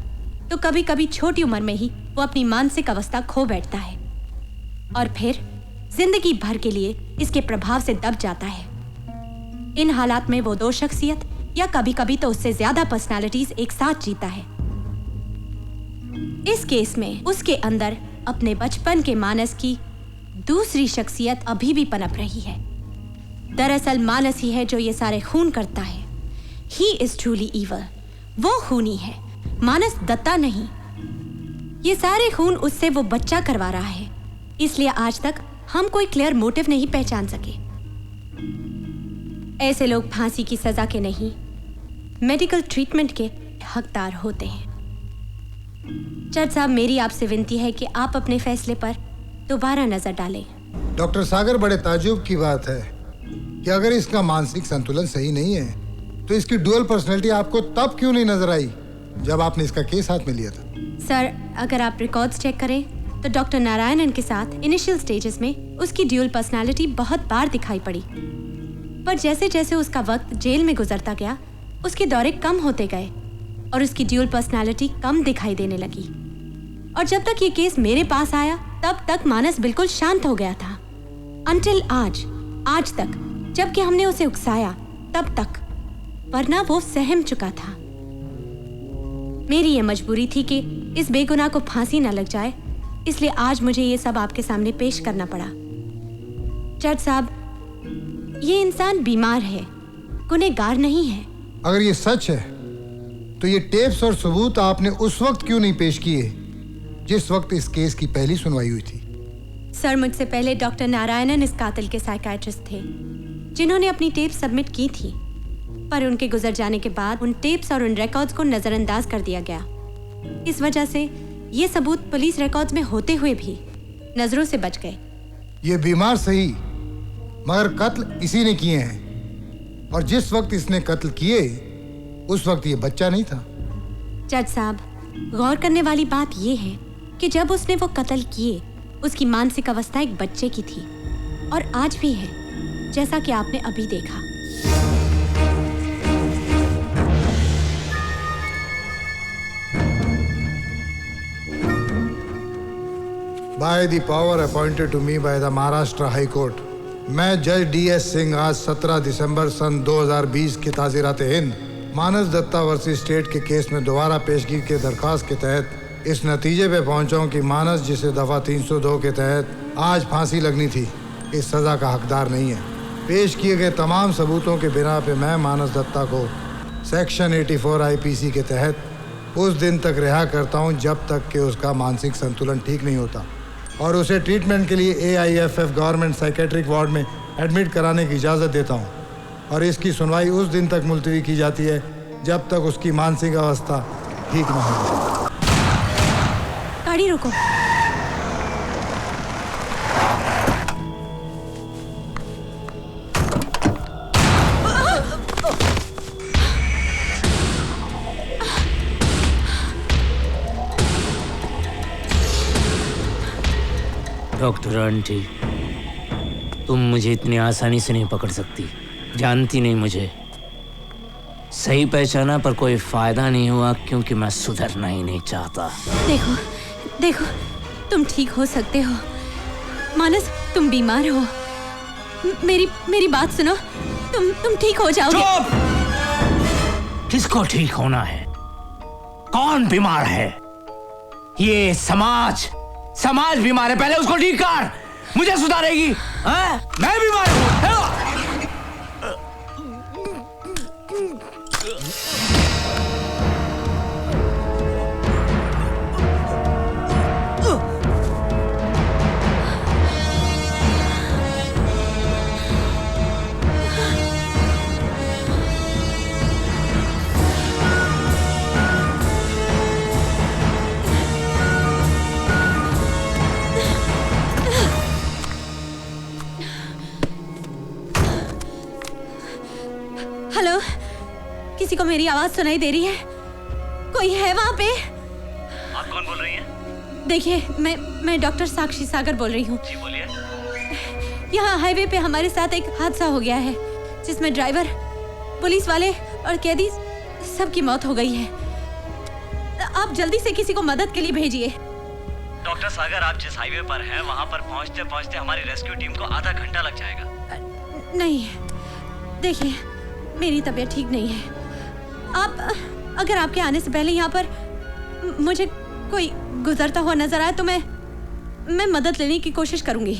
तो कभी कभी छोटी उम्र में ही वो अपनी मानसिक अवस्था खो बैठता है और फिर जिंदगी भर के लिए इसके प्रभाव से दब जाता है। इन हालात में वो दो शख्सियत या कभी कभी तो उससे ज्यादा पर्सनालिटीज एक साथ जीता है। इस केस में उसके अंदर अपने बचपन के मानस की दूसरी शख्सियत अभी भी पनप रही है। दरअसल मानस ही है जो ये सारे खून करता है। He is truly evil. वो खूनी है, मानस दत्ता नहीं। ये सारे खून उससे वो बच्चा करवा रहा है, इसलिए आज तक हम कोई क्लियर मोटिव नहीं पहचान सके। ऐसे लोग फांसी की सजा के नहीं, मेडिकल ट्रीटमेंट के हकदार होते हैं। जज साहब, मेरी आपसे विनती है कि आप अपने फैसले पर दोबारा नजर डालें। डॉक्टर सागर, बड़े ताज्जुब की बात है कि अगर इसका मानसिक संतुलन सही नहीं है तो इसकी डुअल पर्सनैलिटी आपको तब क्यों नहीं नजर आई जब आपने इसका केस हाथ में लिया था? सर, अगर आप रिकॉर्ड्स चेक करें तो डॉक्टर नारायणन के साथ इनिशियल स्टेजेस में उसकी ड्यूअल पर्सनालिटी बहुत बार दिखाई पड़ी, पर जैसे जैसे उसका वक्त जेल में गुजरता गया उसके दौरे कम होते गए और उसकी ड्यूअल पर्सनालिटी कम दिखाई देने लगी। और जब तक ये केस मेरे पास आया तब तक मानस बिल्कुल शांत हो गया था, अंटिल आज तक, जबकि हमने उसे उकसाया तब तक, वरना वो सहम चुका था। मेरी ये मजबूरी थी कि इस बेगुनाह को फांसी न लग जाए, इसलिए आज मुझे ये सब आपके सामने पेश करना पड़ा। जज साहब, ये इंसान बीमार है, गुनहगार नहीं है। अगर ये सच है तो ये टेप्स और सबूत आपने उस वक्त क्यों नहीं पेश किए जिस वक्त इस केस की पहली सुनवाई हुई थी? सर, मुझसे पहले डॉक्टर नारायणन इस कातिल के साइकियाट्रिस्ट थे जिन्होंने अपनी टेप सबमिट की थी, पर उनके गुजर जाने के बाद उन टेप्स और उन रिकॉर्ड्स को नजरअंदाज कर दिया गया। इस वजह से ये सबूत पुलिस रिकॉर्ड्स में होते हुए भी नजरों से बच गए। ये बीमार सही, मगर कत्ल इसी ने किए हैं, और जिस वक्त इसने कत्ल किए उस वक्त ये बच्चा नहीं था। जज साहब, गौर करने वाली बात ये है कि जब उसने वो कत्ल किए उसकी मानसिक अवस्था एक बच्चे की थी, और आज भी है, जैसा कि आपने अभी देखा। By the power appointed to me by the Maharashtra High Court, मैं जज DS सिंह आज 17 दिसंबर सन 2020 की ताज़ीरात हिंद मानस दत्ता वर्सेस स्टेट के केस में दोबारा पेशगी के दरखास्त के तहत इस नतीजे पे पहुंचा हूं कि मानस, जिसे दफ़ा 302 के तहत आज फांसी लगनी थी, इस सज़ा का हकदार नहीं है। पेश किए गए तमाम सबूतों के बिना पे मैं मानस दत्ता को सेक्शन 84 IPC के तहत उस दिन तक रिहा करता हूं जब तक कि उसका मानसिक संतुलन ठीक नहीं होता, और उसे ट्रीटमेंट के लिए AIFF गवर्नमेंट साइकेट्रिक वार्ड में एडमिट कराने की इजाज़त देता हूं, और इसकी सुनवाई उस दिन तक मुलतवी की जाती है जब तक उसकी मानसिक अवस्था ठीक न हो। गाड़ी रोको। डॉक्टर आंटी, तुम मुझे इतनी आसानी से नहीं पकड़ सकती, जानती नहीं मुझे। सही पहचाना पर कोई फायदा नहीं हुआ क्योंकि मैं सुधरना ही नहीं चाहता। देखो, तुम ठीक हो सकते हो। मानस, तुम बीमार हो। मेरी बात सुनो, तुम ठीक हो जाओगे। किसको ठीक होना है? कौन बीमार है? ये समाज बीमार है, पहले उसको ठीक कर, मुझे सुधारेगी। मैं बीमार हूँ। हेलो, किसी को मेरी आवाज सुनाई दे रही है? कोई है वहाँ पे? आप कौन बोल रही हैं? देखिए, मैं डॉक्टर साक्षी सागर बोल रही हूँ। जी बोलिए। यहाँ हाईवे पे हमारे साथ एक हादसा हो गया है जिसमें ड्राइवर, पुलिस वाले और कैदी सबकी मौत हो गई है। आप जल्दी से किसी को मदद के लिए भेजिए। डॉक्टर सागर, आप जिस हाईवे पर हैं वहाँ पर पहुँचते पहुँचते हमारी रेस्क्यू टीम को आधा घंटा लग जाएगा। नहीं, देखिए, मेरी तबीयत ठीक नहीं है। आप अगर आपके आने से पहले यहाँ पर मुझे कोई गुजरता हुआ नजर आए तो मैं मदद लेने की कोशिश करूंगी।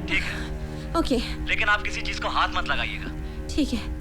ठीक है। ओके। लेकिन आप किसी चीज को हाथ मत लगाइएगा। ठीक है।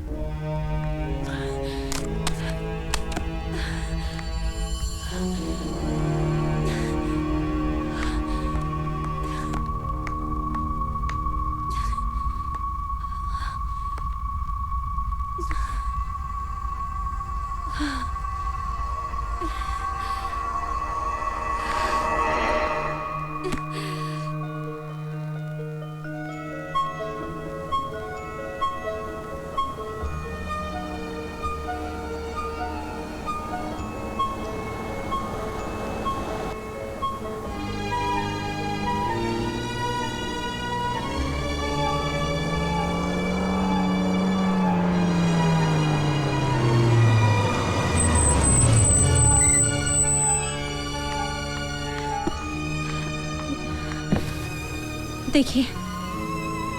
देखिए,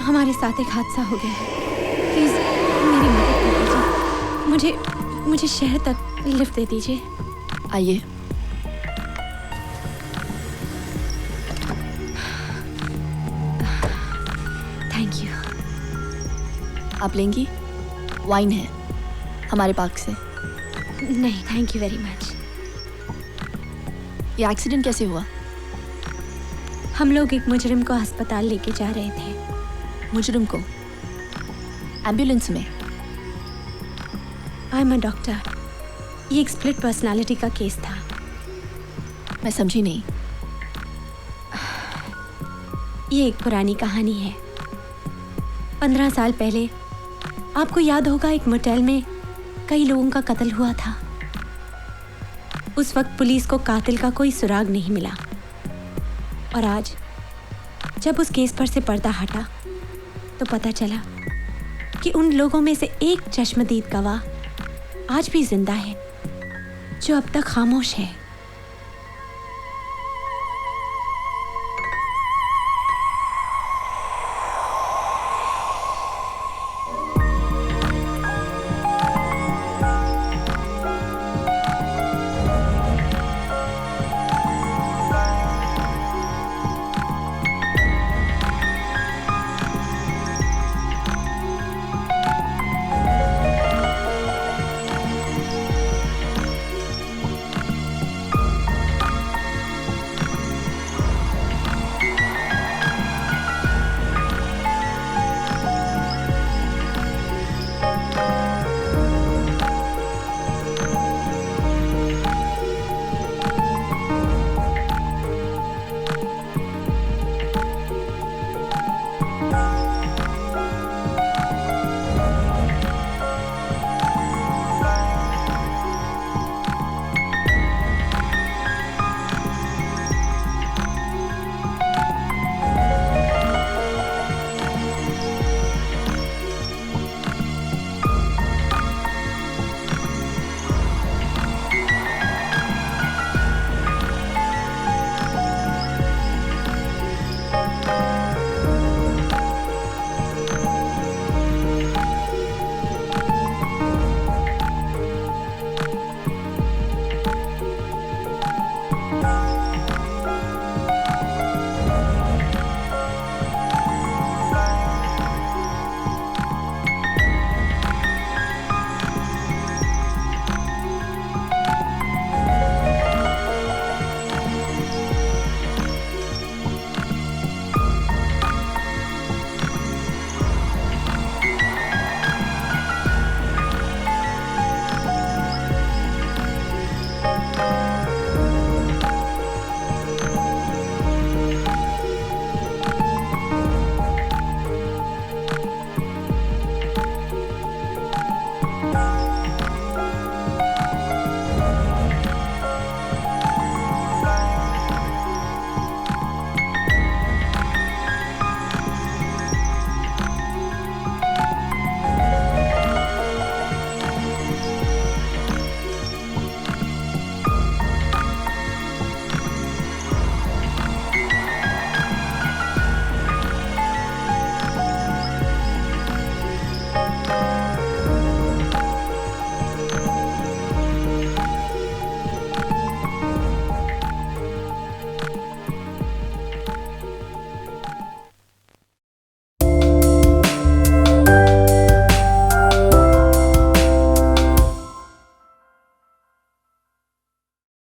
हमारे साथ एक हादसा हो गया है। प्लीज मेरी मदद कर दीजिए। मुझे शहर तक लिफ्ट दे दीजिए। आइए। Thank you. आप लेंगी? वाइन है हमारे पार्क से। नहीं, थैंक यू वेरी मच। ये एक्सीडेंट कैसे हुआ? हम लोग एक मुजरिम को अस्पताल लेके जा रहे थे। मुजरिम को? एम्बुलेंस में? I am a doctor. ये एक स्प्लिट पर्सनालिटी का केस था। मैं समझी नहीं। ये एक पुरानी कहानी है। 15 साल पहले आपको याद होगा, एक मोटेल में कई लोगों का कत्ल हुआ था। उस वक्त पुलिस को कातिल का कोई सुराग नहीं मिला, और आज जब उस केस पर से पर्दा हटा तो पता चला कि उन लोगों में से एक चश्मदीद गवाह आज भी जिंदा है, जो अब तक खामोश है।